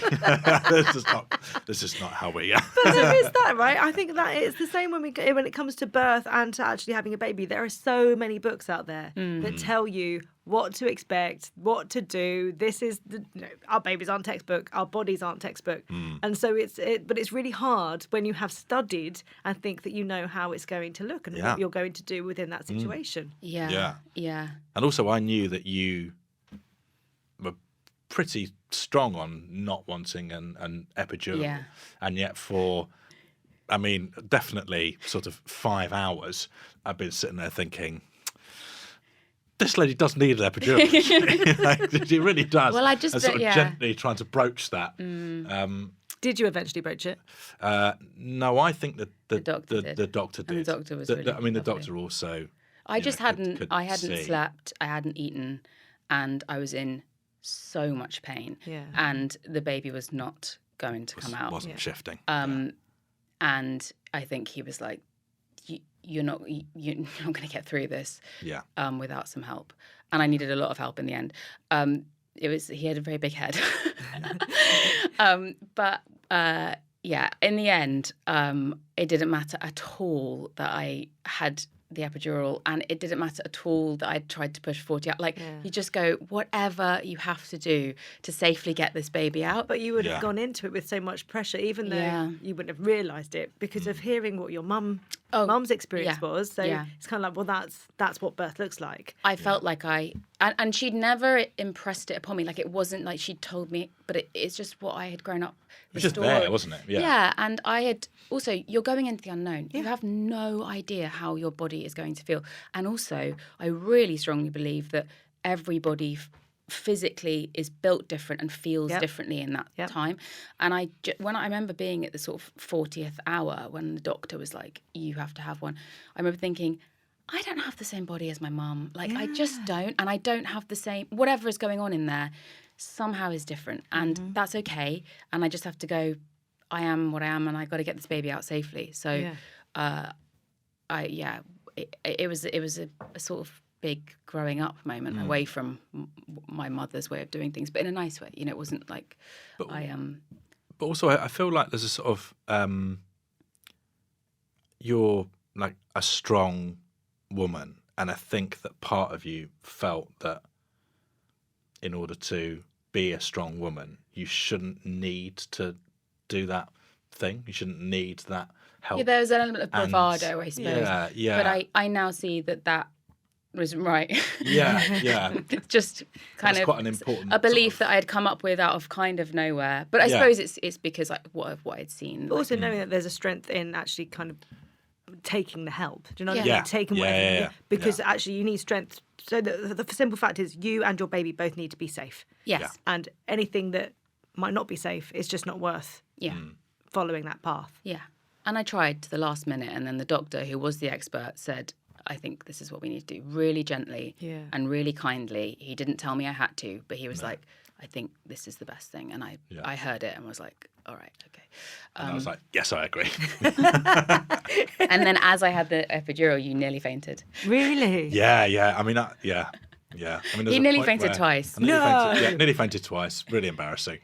this is not how we. But there is that, right? I think that it's the same when it comes to birth and to actually having a baby. There are so many books out there that tell you what to expect, what to do. This is our babies aren't textbook, our bodies aren't textbook, and so but it's really hard when you have studied and think that you know how it's going to look and what you're going to do within that situation. Yeah. And also, I knew that you were pretty strong on not wanting an epidural, and yet definitely sort of 5 hours, I've been sitting there thinking, this lady does need an epidural. Like, she really does. Well, I just and sort of gently trying to broach that. Did you eventually broach it? No, I think that the doctor did. And the doctor was really the lovely. doctor also. I just hadn't see. slept, I hadn't eaten, and I was in so much pain. Yeah. And the baby was not going to come out. Wasn't shifting. And I think he was like, you're not going to get through this without some help. And I needed a lot of help in the end. He had a very big head. But in the end, it didn't matter at all that I had the epidural, and it didn't matter at all that I tried to push 40 out. You just go, whatever you have to do to safely get this baby out. But you would have gone into it with so much pressure, even though you wouldn't have realised it, because of hearing what your mum's experience was. So it's kind of like, well, that's what birth looks like. I felt like and she'd never impressed it upon me. Like, it wasn't like she'd told me, but it's just what I had grown up. It was just there, wasn't it? Yeah, and I had also, you're going into the unknown. You have no idea how your body is going to feel. And also, I really strongly believe that everybody physically is built different and feels differently in that time. And when I remember being at the sort of 40th hour when the doctor was like, you have to have one, I remember thinking, I don't have the same body as my mum. I just don't. And I don't have the same, whatever is going on in there somehow is different. And that's okay. And I just have to go, I am what I am, and I got to get this baby out safely. So, it was a sort of big growing up moment away from my mother's way of doing things, but in a nice way. It wasn't like But also, I feel like there's a sort of you're like a strong woman, and I think that part of you felt that in order to be a strong woman, you shouldn't need to do that thing. You shouldn't need that help. Yeah, there was an element of bravado, I suppose. Yeah. But I now see that wasn't right. Yeah. It's just kind of quite an important a belief sort of... that I had come up with out of kind of nowhere. But I suppose it's because what I'd seen. But also knowing that there's a strength in actually kind of taking the help. Do you know what I mean? Taking whatever. Because actually you need strength. So the simple fact is you and your baby both need to be safe. Yes. Yeah. And anything that might not be safe is just not worth following that path. Yeah. And I tried to the last minute, and then the doctor, who was the expert, said, I think this is what we need to do, really gently and really kindly. He didn't tell me I had to, but he was like, I think this is the best thing. And I heard it and was like, all right, okay. And I was like, yes, I agree. And then as I had the epidural, you nearly fainted. Really? Yeah. I mean, Yeah. I mean, there's He a nearly point fainted where twice. I nearly fainted twice. Really embarrassing.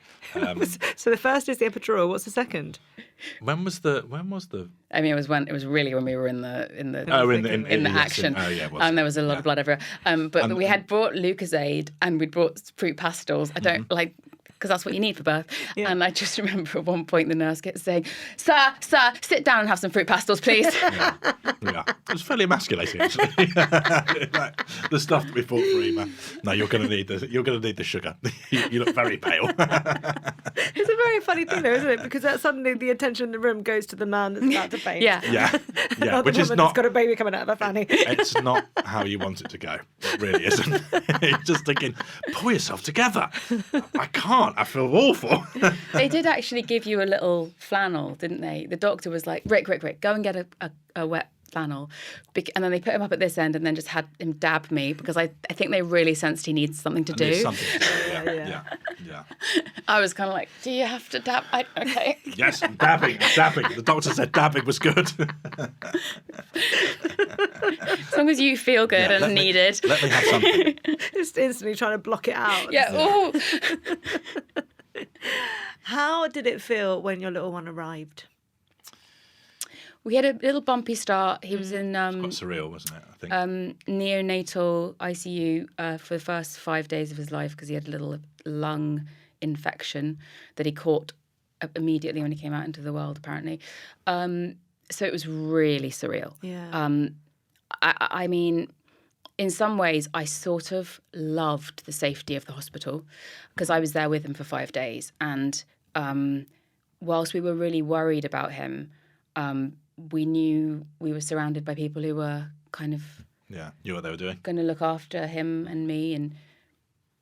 So the first is the epidural. What's the second? When was the? I mean, it was really when we were in the In the action. it was. And there was a lot of blood everywhere. But we had brought Lucozade and we'd brought fruit pastils. I don't like, because that's what you need for birth. Yeah. And I just remember at one point the nurse kept saying, Sir, sit down and have some fruit pastils, please. Yeah. It was fairly emasculating, actually. Like, the stuff that we bought for Emer. No, you're going to need the sugar. You look very pale. It's a very funny thing, though, isn't it? Because that suddenly the attention in the room goes to the man that's about to faint. Yeah. Yeah. Not Which the is woman not. that's got a baby coming out of her fanny. It's not how you want it to go. It really isn't. You're just thinking, pull yourself together. I can't. I feel awful. They did actually give you a little flannel, didn't they? The doctor was like, Rick, go and get a wet flannel. And then they put him up at this end and then just had him dab me because I think they really sensed he needs something to do. Yeah. I was kind of like, do you have to dab? Okay. Yes, dabbing. The doctor said dabbing was good. As long as you feel good and needed. Let me have something. Just instantly trying to block it out. Yeah. Oh. How did it feel when your little one arrived? We had a little bumpy start. He was in Quite surreal, wasn't it? I think. neonatal ICU for the first 5 days of his life because he had a little lung infection that he caught immediately when he came out into the world, apparently. So it was really surreal. Yeah. I mean, in some ways, I sort of loved the safety of the hospital because I was there with him for 5 days. And whilst we were really worried about him, we knew we were surrounded by people who were kind of knew what they were doing. Going to look after him and me and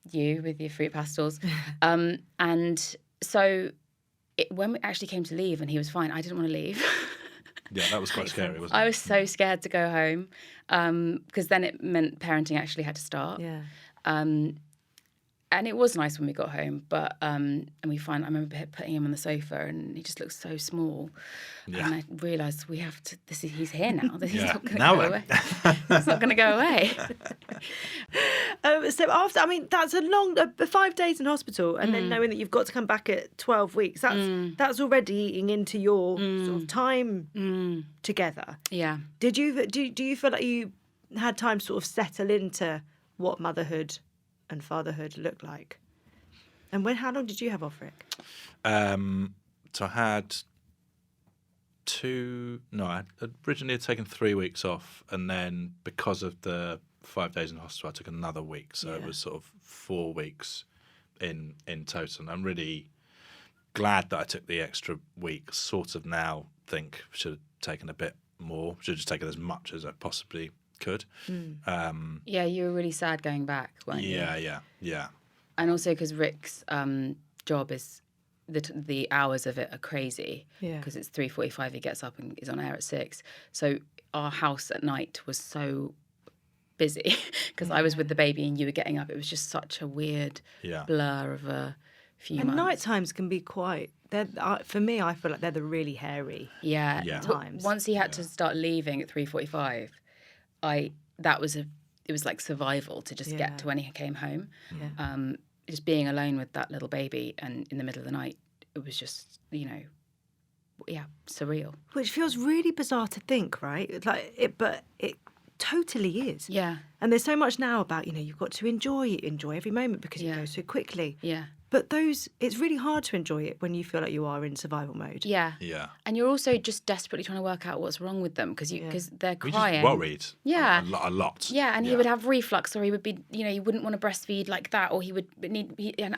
you with your fruit pastels. And so when we actually came to leave and he was fine, I didn't want to leave. Yeah, that was quite scary, wasn't it? I was so scared to go home because then it meant parenting actually had to start. Yeah. And it was nice when we got home, but I remember putting him on the sofa and he just looked so small. Yeah. And I realised he's here now. He's not going to Now go away. It's not going to go away. So after, that's a long 5 days in hospital, and then knowing that you've got to come back at 12 weeks, that's already eating into your sort of time together. Yeah. Do you feel like you had time to sort of settle into what motherhood and fatherhood looked like? And how long did you have off, Rick? So I had I originally had taken 3 weeks off, and then because of the 5 days in hospital, I took another week. So it was sort of 4 weeks in total. And I'm really glad that I took the extra week. Sort of now think should have taken a bit more. Should have just taken as much as I possibly could. Yeah, you were really sad going back, weren't you? Yeah. And also because Rick's job is the hours of it are crazy. Yeah. Because it's 3:45, he gets up and is on air at 6. So our house at night was so busy because I was with the baby and you were getting up. It was just such a weird blur of a few months. And night times can be quite. For me, I feel like they're the really hairy times. Once he had to start leaving at 3:45. It was like survival to just get to when he came home. Yeah. Just being alone with that little baby and in the middle of the night, it was just, surreal. Which feels really bizarre to think, right? But it totally is. Yeah. And there's so much now about, you've got to enjoy every moment because it goes so quickly. Yeah. But it's really hard to enjoy it when you feel like you are in survival mode. Yeah. Yeah. And you're also just desperately trying to work out what's wrong with them because they're crying. We just worried. Yeah. A lot. Yeah, and he would have reflux, or he would be, he wouldn't want to breastfeed like that, or he would need. And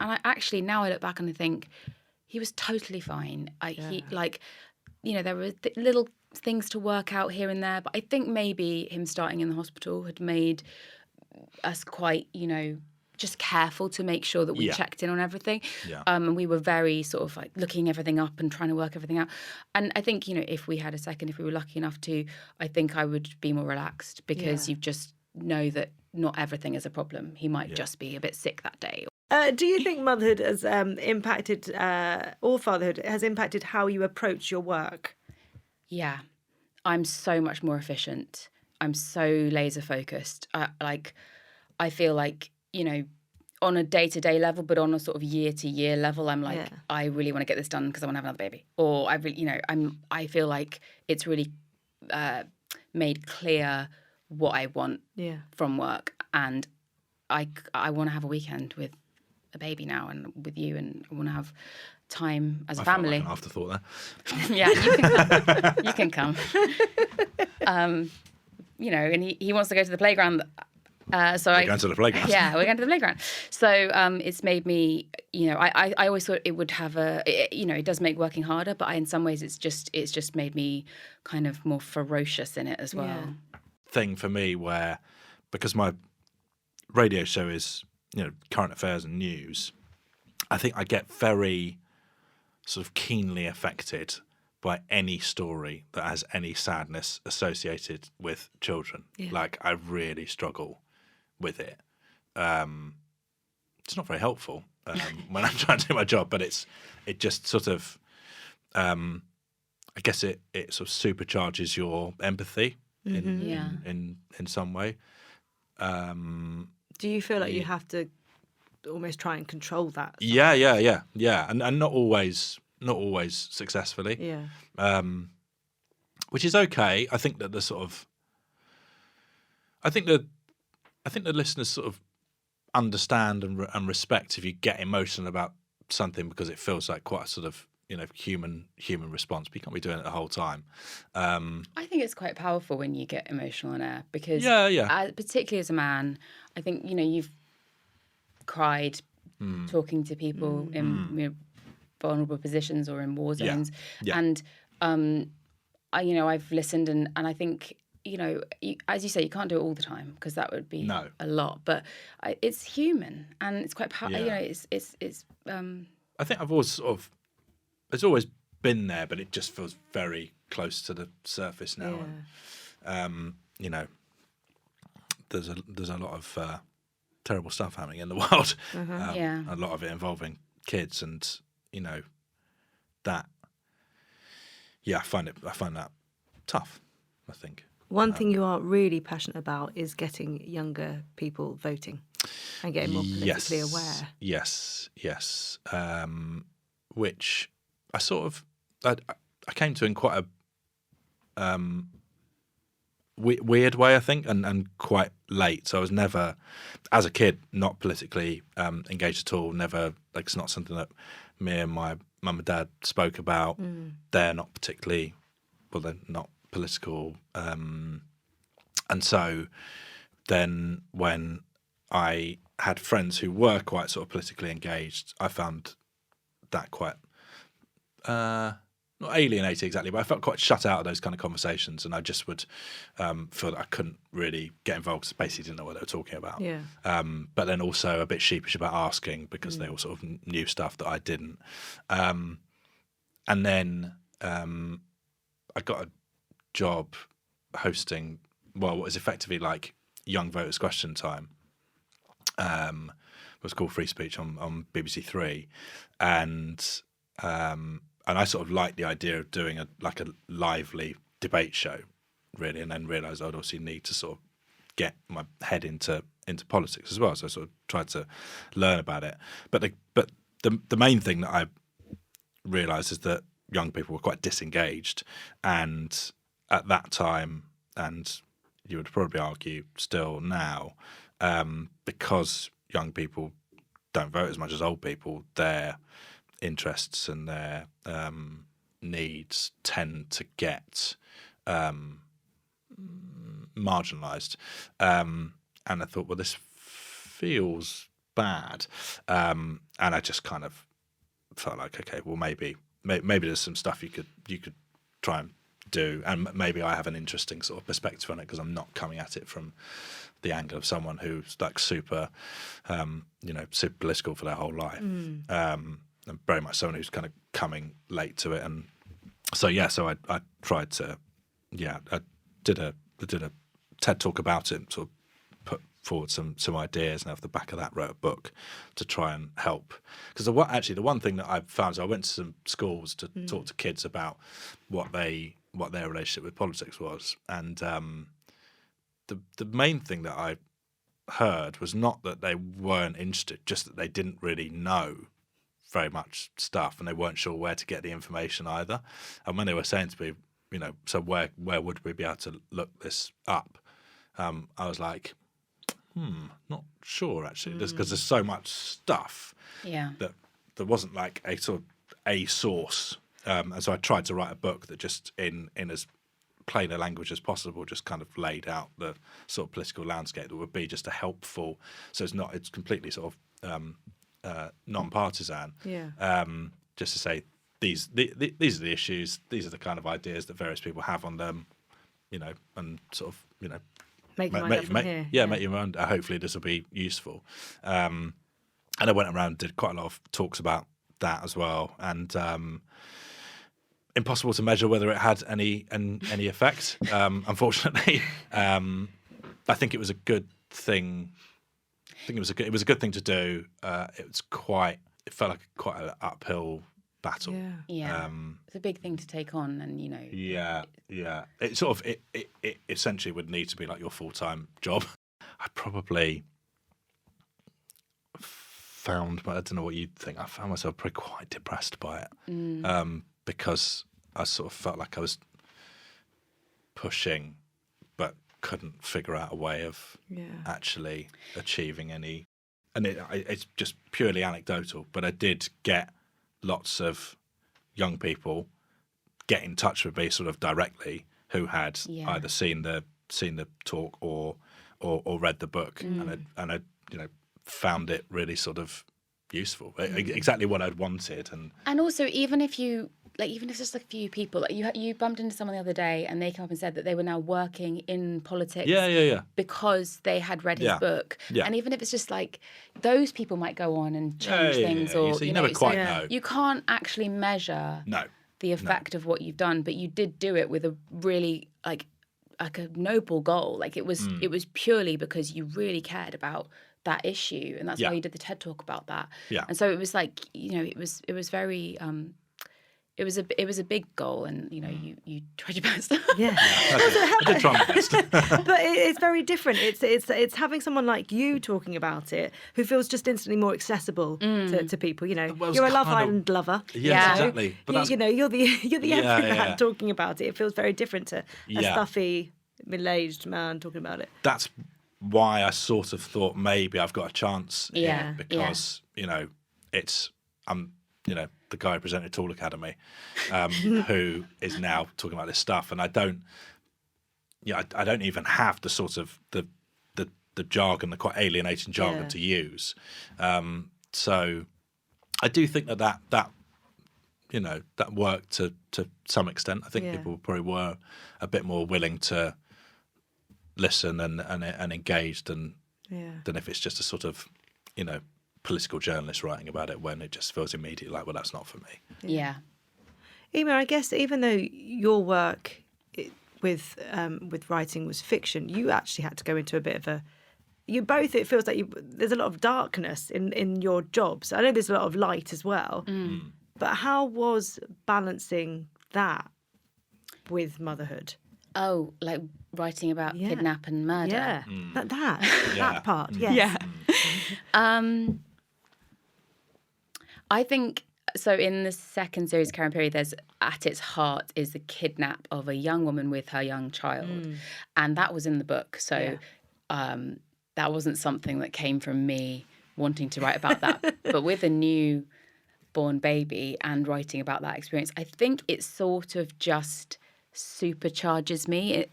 now I look back and I think he was totally fine. There were little things to work out here and there, but I think maybe him starting in the hospital had made us quite, just careful to make sure that we checked in on everything. Yeah. And we were very sort of like looking everything up and trying to work everything out. And I think, if we had a second, if we were lucky enough to, I think I would be more relaxed because you just know that not everything is a problem. He might just be a bit sick that day. Do you think motherhood has impacted, or fatherhood has impacted how you approach your work? Yeah. I'm so much more efficient. I'm so laser focused. I feel like, on a day-to-day level, but on a sort of year-to-year level, I'm like, I really want to get this done because I want to have another baby. Or I really, I feel like it's really made clear what I want from work, and I want to have a weekend with a baby now and with you, and I want to have time as a family. Felt like an afterthought there. Yeah, you can come. And he wants to go to the playground. So we're going to the playground. Yeah, we're going to the playground. So it's made me, I always thought it would have it does make working harder, but in some ways it's just made me kind of more ferocious in it as well. Yeah. Thing for me where, because my radio show is, current affairs and news, I think I get very sort of keenly affected by any story that has any sadness associated with children. Yeah. Like, I really struggle with it. It's not very helpful when I'm trying to do my job, but it just sort of, I guess it sort of supercharges your empathy in some way. Do you feel like you have to almost try and control that? Yeah, and not always successfully. Yeah. Which is okay. I think that I think the listeners sort of understand and respect if you get emotional about something, because it feels like quite a sort of human response, but you can't be doing it the whole time. I think it's quite powerful when you get emotional on air, because particularly as a man, I think you've cried talking to people in vulnerable positions or in war zones, and I've listened and I think as you say, you can't do it all the time, because that would be a lot, but it's human and it's quite powerful. It's I think I've always it's always been there, but it just feels very close to the surface now. And, there's a lot of terrible stuff happening in the world. A lot of it involving kids, and that. Yeah, I find that tough, I think. One thing you are really passionate about is getting younger people voting and getting more politically aware. Yes. Which I sort of I came to in quite a weird way, I think, and quite late. So I was never, as a kid, not politically engaged at all. Never, like, it's not something that me and my mum and dad spoke about. They're not particularly, they're not political. And so then when I had friends who were quite sort of politically engaged, I found that quite, not alienating exactly, but I felt quite shut out of those kind of conversations, and I just would feel that I couldn't really get involved because I basically didn't know what they were talking about. Yeah. But then also a bit sheepish about asking, because they all sort of knew stuff that I didn't. And then I got a job hosting, what was effectively like Young Voters Question Time. It was called Free Speech on BBC Three, and I sort of liked the idea of doing a lively debate show, really, and then realised I'd obviously need to sort of get my head into politics as well. So I sort of tried to learn about it. But the main thing that I realised is that young people were quite disengaged, and at that time, and you would probably argue still now, because young people don't vote as much as old people, their interests and their needs tend to get marginalised. And I thought, well, this feels bad. And I just kind of felt like, okay, well, maybe there's some stuff you could try and do, and maybe I have an interesting sort of perspective on it, because I'm not coming at it from the angle of someone who's like super super political for their whole life. And very much someone who's kind of coming late to it. And so I tried to I did a TED talk about it, sort of put forward some ideas, and off the back of that wrote a book to try and help. Because the one thing that I found is I went to some schools to talk to kids about what their relationship with politics was, and the main thing that I heard was not that they weren't interested, just that they didn't really know very much stuff, and they weren't sure where to get the information either. And when they were saying to me, you know, so where would we be able to look this up? I was like, not sure actually, because there's so much stuff that there wasn't like a sort of a source. And so I tried to write a book that just in as plain a language as possible just kind of laid out the sort of political landscape that would be just a helpful, so it's completely sort of non-partisan, just to say these are the issues, these are the kind of ideas that various people have on them, you know, and sort of, you know, make your own. Hopefully this will be useful. And I went around and did quite a lot of talks about that as well, and impossible to measure whether it had any effect. Unfortunately, I think it was a good thing. I think it was a good thing to do. It felt like quite an uphill battle. It's a big thing to take on, and you know. Yeah. It sort of it essentially would need to be like your full-time job. I probably found, but I don't know what you'd think. I found myself pretty quite depressed by it, because I sort of felt like I was pushing, but couldn't figure out a way of actually achieving any. And it's just purely anecdotal, but I did get lots of young people get in touch with me sort of directly who had either seen the talk or read the book, and I you know, found it really sort of useful, exactly what I'd wanted. And also, even if it's just a few people, like you bumped into someone the other day and they came up and said that they were now working in politics because they had read his book. And even if it's just like those people might go on and change things, or so you never quite know. You can't actually measure the effect of what you've done, but you did do it with a really like a noble goal. Like it was purely because you really cared about that issue, and that's why you did the TED Talk about that. And so it was like, you know, it was very it was a big goal, and you know, you tried your best. I did try my best. But it's very different. It's having someone like you talking about it who feels just instantly more accessible to people. You know, you're a Love Island lover. Exactly. But you know, you're the everyman talking about it. It feels very different to a stuffy middle-aged man talking about it. That's why I sort of thought maybe I've got a chance here, because you know, you know, the guy who presented Tool Academy, who is now talking about this stuff, and I don't even have the sort of the jargon, the quite alienating jargon to use. So I do think that you know, that worked to some extent. I think people probably were a bit more willing to listen and engaged than if it's just a sort of, you know, political journalist writing about it, when it just feels immediately like, well, that's not for me. Emer, I guess even though your work with writing was fiction, you actually had to go into a bit of it feels like there's a lot of darkness in your jobs. I know there's a lot of light as well, but how was balancing that with motherhood? Oh, like writing about kidnap and murder. That part. I think so. In the second series, Karen Pirie, there's at its heart is the kidnap of a young woman with her young child, and that was in the book. So that wasn't something that came from me wanting to write about that. But with a new born baby and writing about that experience, I think it sort of just supercharges me.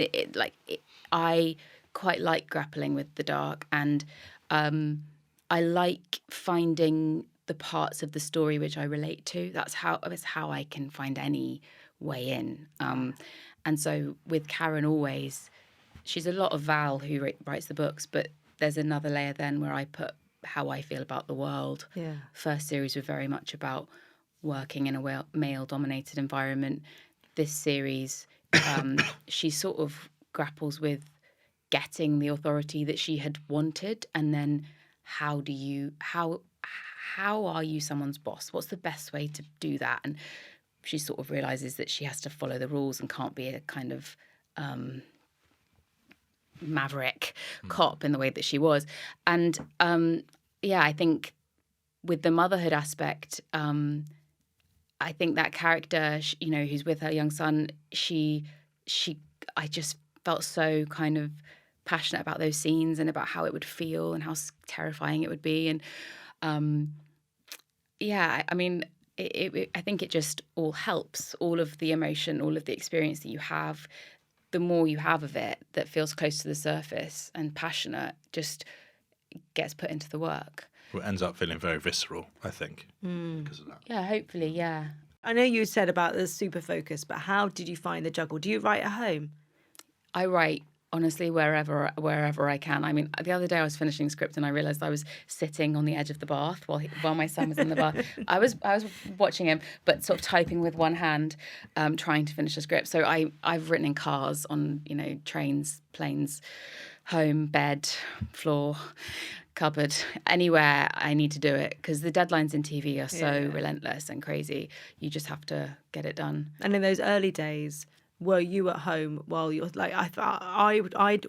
I quite like grappling with the dark, and I like finding the parts of the story which I relate to. That's how I can find any way in. And so with Karen, always, she's a lot of Val who writes the books, but there's another layer then where I put how I feel about the world. First series were very much about working in a male-dominated environment. This series, she sort of grapples with getting the authority that she had wanted, and then how are you someone's boss? What's the best way to do that? And she sort of realizes that she has to follow the rules and can't be a kind of maverick cop in the way that she was. And I think with the motherhood aspect, I think that character, who's with her young son, I just felt so kind of passionate about those scenes and about how it would feel and how terrifying it would be. And I mean, I think it just all helps. All of the emotion, all of the experience that you have, the more you have of it that feels close to the surface and passionate, just gets put into the work. Well, it ends up feeling very visceral, I think, because of that. Yeah, hopefully, yeah. I know you said about the super focus, but how did you find the juggle? Do you write at home? I write, honestly, wherever I can. I mean, the other day I was finishing a script and I realised I was sitting on the edge of the bath while my son was in the bath. I was watching him, but sort of typing with one hand, trying to finish the script. So I've written in cars, on trains, planes, home, bed, floor, cupboard, anywhere I need to do it, because the deadlines in TV are so relentless and crazy. You just have to get it done. And in those early days, were you at home while you're like, I'd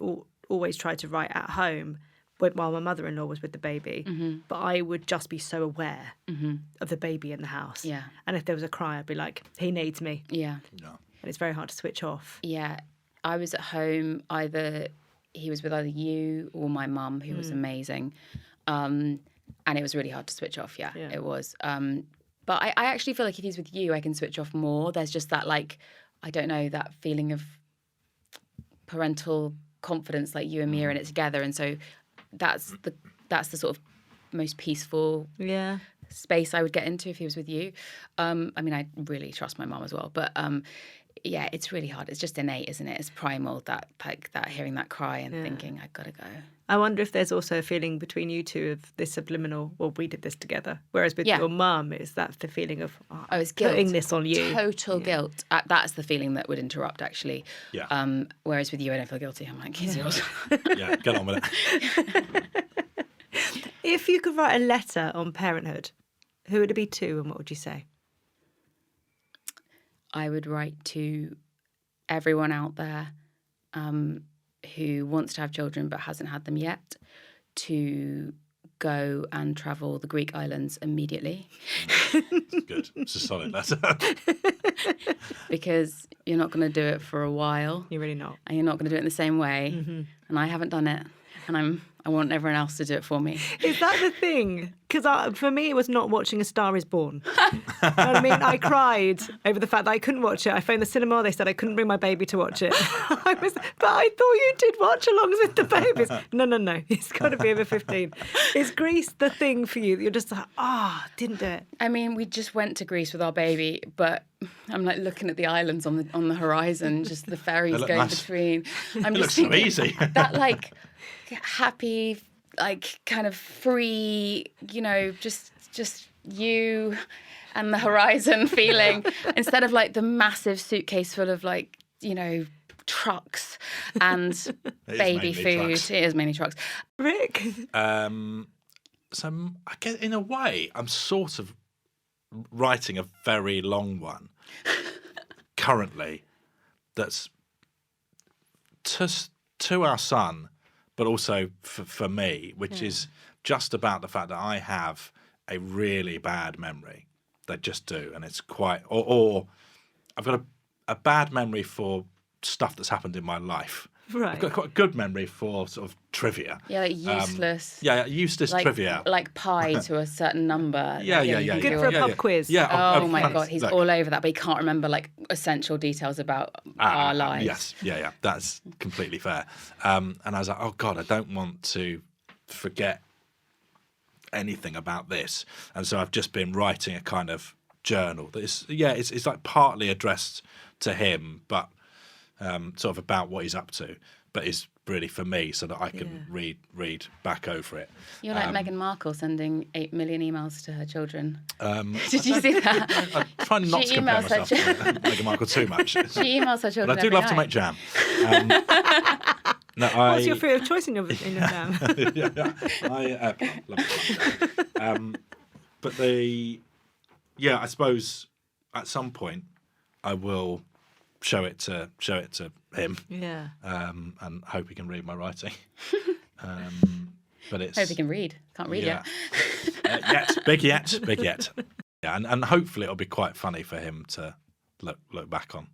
always try to write at home while my mother-in-law was with the baby, but I would just be so aware of the baby in the house. Yeah. And if there was a cry, I'd be like, he needs me. Yeah. And it's very hard to switch off. Yeah. I was at home, he was with either you or my mum, who was amazing. And it was really hard to switch off, it was. But I actually feel like if he's with you, I can switch off more. There's just that, like, I don't know, that feeling of parental confidence, like you and me are in it together. And so that's the sort of most peaceful space I would get into if he was with you. I mean, I really trust my mum as well. But it's really hard. It's just innate, isn't it? It's primal, that hearing that cry and thinking, I gotta go. I wonder if there's also a feeling between you two of this subliminal, well, we did this together. Whereas with your mum, is that the feeling of, it's guilt. Putting this on you. Total guilt. That's the feeling that would interrupt, actually. Yeah. Whereas with you, I don't feel guilty. I'm like, he's yours. Yeah, get on with it. If you could write a letter on parenthood, who would it be to and what would you say? I would write to everyone out there who wants to have children but hasn't had them yet, to go and travel the Greek islands immediately. Good. It's a solid letter. Because you're not going to do it for a while. You're really not. And you're not going to do it in the same way. And I haven't done it. And I want everyone else to do it for me. Is that the thing? Because for me, it was not watching A Star Is Born. You know what I mean? I cried over the fact that I couldn't watch it. I phoned the cinema. They said I couldn't bring my baby to watch it. But I thought you did watch along with the babies. No. It's got to be over 15. Is Greece the thing for you? You're just like, didn't do it. I mean, we just went to Greece with our baby, but I'm like looking at the islands on the horizon, just the ferries going nice. between. I'm It just looks so thinking easy. that, like, happy, like, kind of free, just you and the horizon feeling, instead of like the massive suitcase full of, like, trucks and baby food. Trucks. It is mainly trucks. Rick? So I guess in a way, I'm sort of writing a very long one currently that's to our son, but also for me, which is just about the fact that I have a really bad memory. They just do, and it's quite... Or I've got a bad memory for stuff that's happened in my life. Right. I've got quite a good memory for sort of trivia. Yeah, like useless. Useless trivia. Like pi to a certain number. Yeah. Good for a pub quiz. Yeah. Oh my God, he's all over that, but he can't remember like essential details about our lives. Yes, yeah, that's completely fair. And I was like, oh God, I don't want to forget anything about this. And so I've just been writing a kind of journal that is, it's like partly addressed to him, but sort of about what he's up to, but is really for me so that I can read back over it. You're like Meghan Markle sending 8 million emails to her children. Did you see that? I try not to compare myself to Meghan Markle too much. She emails her children. But I do love to make jam. What's your fruit of choice in your jam? I love it. But I suppose at some point I will show it to him. Yeah. And hope he can read my writing. But it's Hope he can read. Can't read yet. Big yet. Yeah, and hopefully it'll be quite funny for him to look back on.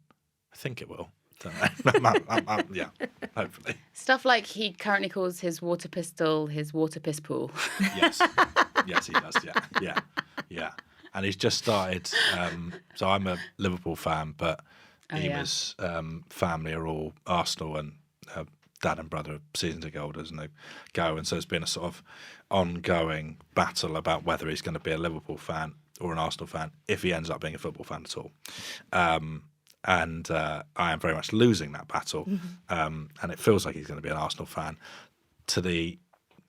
I think it will. Don't know. Yeah, hopefully. Stuff like he currently calls his water pistol his water piss pool. Yes, he does. Yeah. And he's just started. So I'm a Liverpool fan, but Emer's family are all Arsenal, and dad and brother are season ticket holders, and they go. And so it's been a sort of ongoing battle about whether he's going to be a Liverpool fan or an Arsenal fan, if he ends up being a football fan at all. And I am very much losing that battle. And it feels like he's going to be an Arsenal fan, to the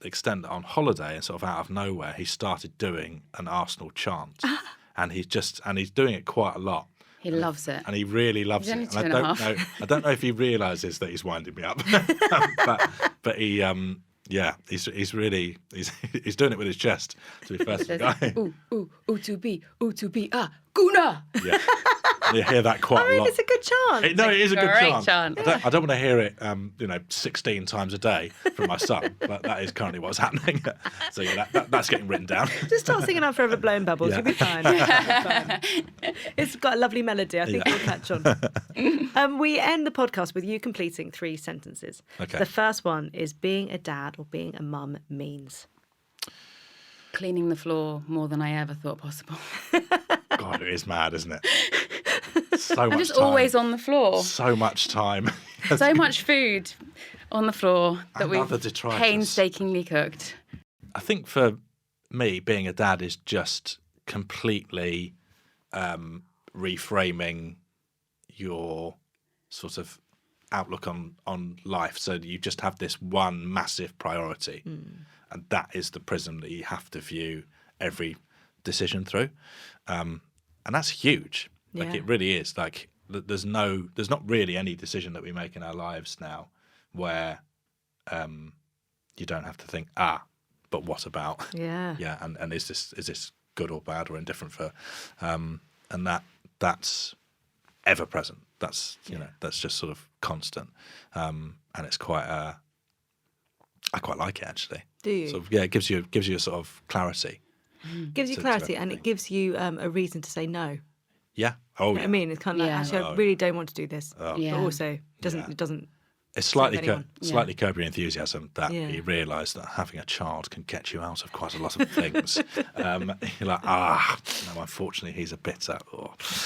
extent that on holiday and sort of out of nowhere, he started doing an Arsenal chant. And he's doing it quite a lot. He loves it. And he really loves He's it. only And I 2.5. don't know if he realises that he's winding me up. but he he's doing it with his chest, to be fair to the guy. Ooh to be, Guna. Yeah. You hear that quite a lot. It's a good chant. It is a good Great chant. chant. I don't want to hear it, 16 times a day from my son, but that is currently what's happening. So yeah, that's getting written down. Just start singing out Forever Blowing Bubbles. Yeah. You'll be fine. It's got a lovely melody. I think you'll catch on. We end the podcast with you completing 3 sentences. Okay. The first one is being a dad or being a mum means. Cleaning the floor more than I ever thought possible. God, it is mad, isn't it? So much I'm just time. always on the floor. So much time. So much food on the floor that Another we've detritus. painstakingly cooked. I think for me, being a dad is just completely reframing your sort of outlook on life. So you just have this one massive priority, and that is the prism that you have to view every decision through, and that's huge. Like it really is. Like there's not really any decision that we make in our lives now where you don't have to think, but what about? Yeah. And is this good or bad or indifferent for? And that's ever present. That's that's just sort of constant. And it's quite I quite like it, actually. Do you? Sort of, it gives you a sort of clarity. Gives you to clarity, and it everything. gives you a reason to say no. Yeah. Oh, You know yeah. what I mean? It's kind of like, Yeah. actually, I really don't want to do this. Yeah. But also, it Yeah. doesn't. It's slightly anyone. slightly curb your enthusiasm that Yeah. you realise that having a child can get you out of quite a lot of things. You're like, no, unfortunately, he's a bit. Yeah,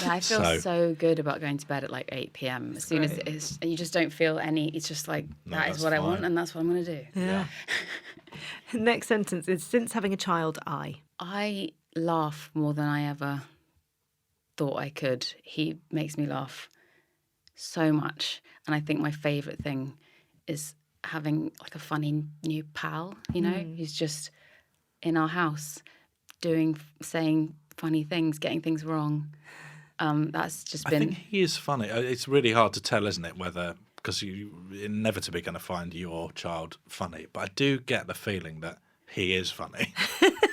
I feel so good about going to bed at like 8 p.m. As soon as great. it is, and you just don't feel any. It's just like No, that is that's what I want, fine. and that's what I'm going to do. Yeah. Next sentence is, since having a child, I laugh more than I ever thought I could. He makes me laugh so much, and I think my favourite thing is having like a funny new pal. Who's just in our house, saying funny things, getting things wrong. That's just been. I think he is funny. It's really hard to tell, isn't it, whether because you're inevitably going to find your child funny. But I do get the feeling that he is funny.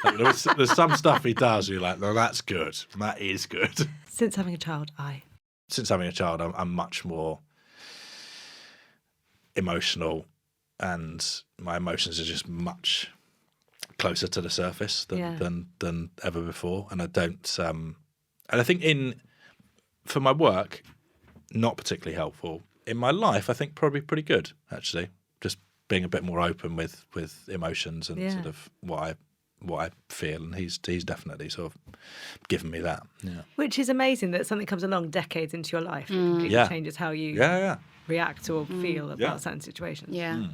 Like, there's some stuff he does where you're like, no, that's good. That is good. since having a child, Since having a child, I'm much more emotional, and my emotions are just much closer to the surface than ever before. And I don't. And I think for my work, not particularly helpful. In my life, I think probably pretty good, actually. Just being a bit more open with emotions and sort of what I feel, and he's definitely sort of given me that. Yeah. which is amazing that something comes along decades into your life and completely Yeah. changes how you Yeah. react or feel about Yeah. certain situations. Yeah.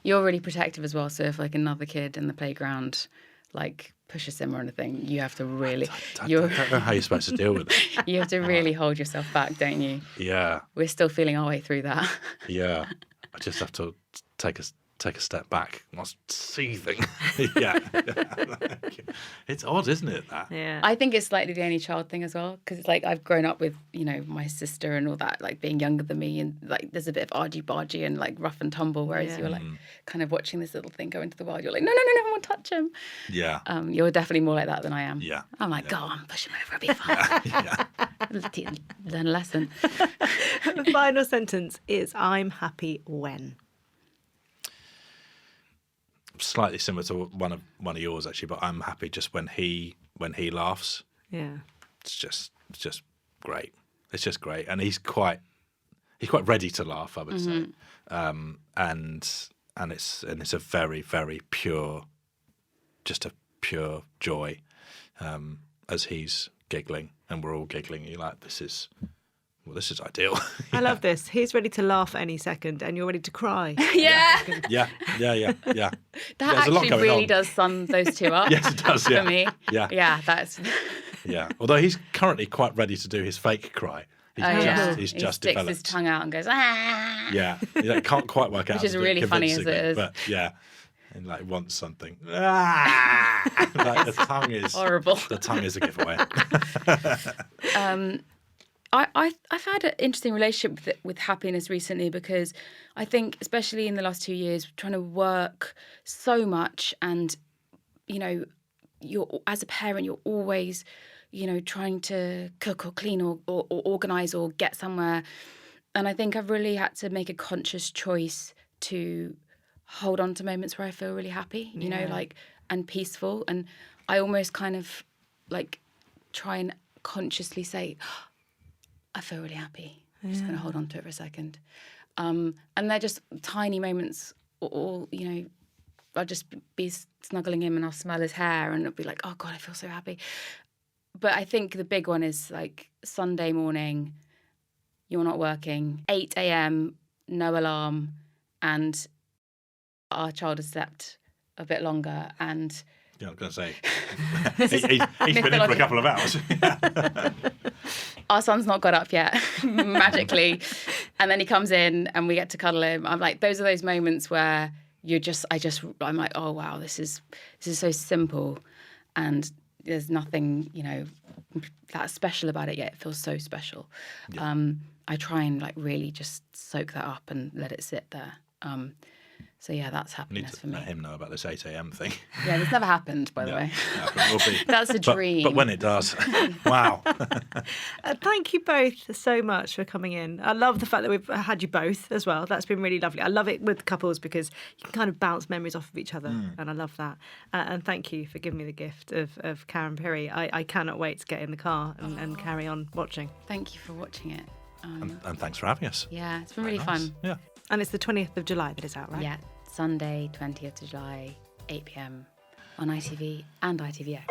You're really protective as well. So if like another kid in the playground like pushes him or anything, you have to really I don't know how you're supposed to deal with it. you have to really hold yourself back, don't you? Yeah. We're still feeling our way through that. Yeah. I just have to take a take a step back. What's seething? Yeah. It's odd, isn't it, that? Yeah. I think it's slightly the only child thing as well, because it's like I've grown up with, my sister and all that, like being younger than me, and like there's a bit of argy-bargy and like rough and tumble, whereas you're like kind of watching this little thing go into the wild. You're like, no, I won't touch him. Yeah. You're definitely more like that than I am. Yeah. I'm like, go on, push him over, it'll be fine. Learn a lesson. The final sentence is, I'm happy when. Slightly similar to one of yours, actually, but I'm happy just when he laughs. Yeah. It's just great. It's just great, and he's quite ready to laugh, I would say, and it's a very, very pure, just a pure joy, as he's giggling and we're all giggling. You're like, this is ideal. I love this. He's ready to laugh any second, and you're ready to cry. Yeah. Yeah. That There's a lot actually going really on. does sum those two up. Yes, it does. Yeah. For me. Yeah. Yeah, that's. Yeah. Although he's currently quite ready to do his fake cry. He's he just sticks developed. his tongue out and goes, ah. Yeah. Can't quite work out. Which is how to do it really funny as it convincingly, is. But yeah. And like wants something. Ah! Like the tongue is horrible. The tongue is a giveaway. I've had an interesting relationship with happiness recently, because I think, especially in the last 2 years, trying to work so much, and you're as a parent, you're always trying to cook or clean or organise or get somewhere, and I think I've really had to make a conscious choice to hold on to moments where I feel really happy, and peaceful, and I almost kind of like try and consciously say, I feel really happy. I'm just going to hold on to it for a second. And they're just tiny moments, or I'll just be snuggling him and I'll smell his hair and it'll be like, oh God, I feel so happy. But I think the big one is like Sunday morning, you're not working, 8 a.m., no alarm, and our child has slept a bit longer, and... Yeah, I was going to say, he's been in for a couple of hours. Our son's not got up yet, magically. And then he comes in and we get to cuddle him. I'm like, those are those moments where I'm like, oh wow, this is so simple, and there's nothing, that special about it yet. It feels so special. Yeah. I try and like really just soak that up and let it sit there. So yeah, that's happiness for me. Let him know about this 8 a.m. thing. Yeah, this never happened, by the way. It will be. That's a dream. But when it does, wow. Thank you both so much for coming in. I love the fact that we've had you both as well. That's been really lovely. I love it with couples because you can kind of bounce memories off of each other, and I love that. And thank you for giving me the gift of Karen Pirie. I cannot wait to get in the car and carry on watching. Thank you for watching it. And thanks for having us. Yeah, it's been really fun. Yeah. And it's the 20th of July that is out, right? Yeah, Sunday, 20th of July, 8 p.m. on ITV and ITVX.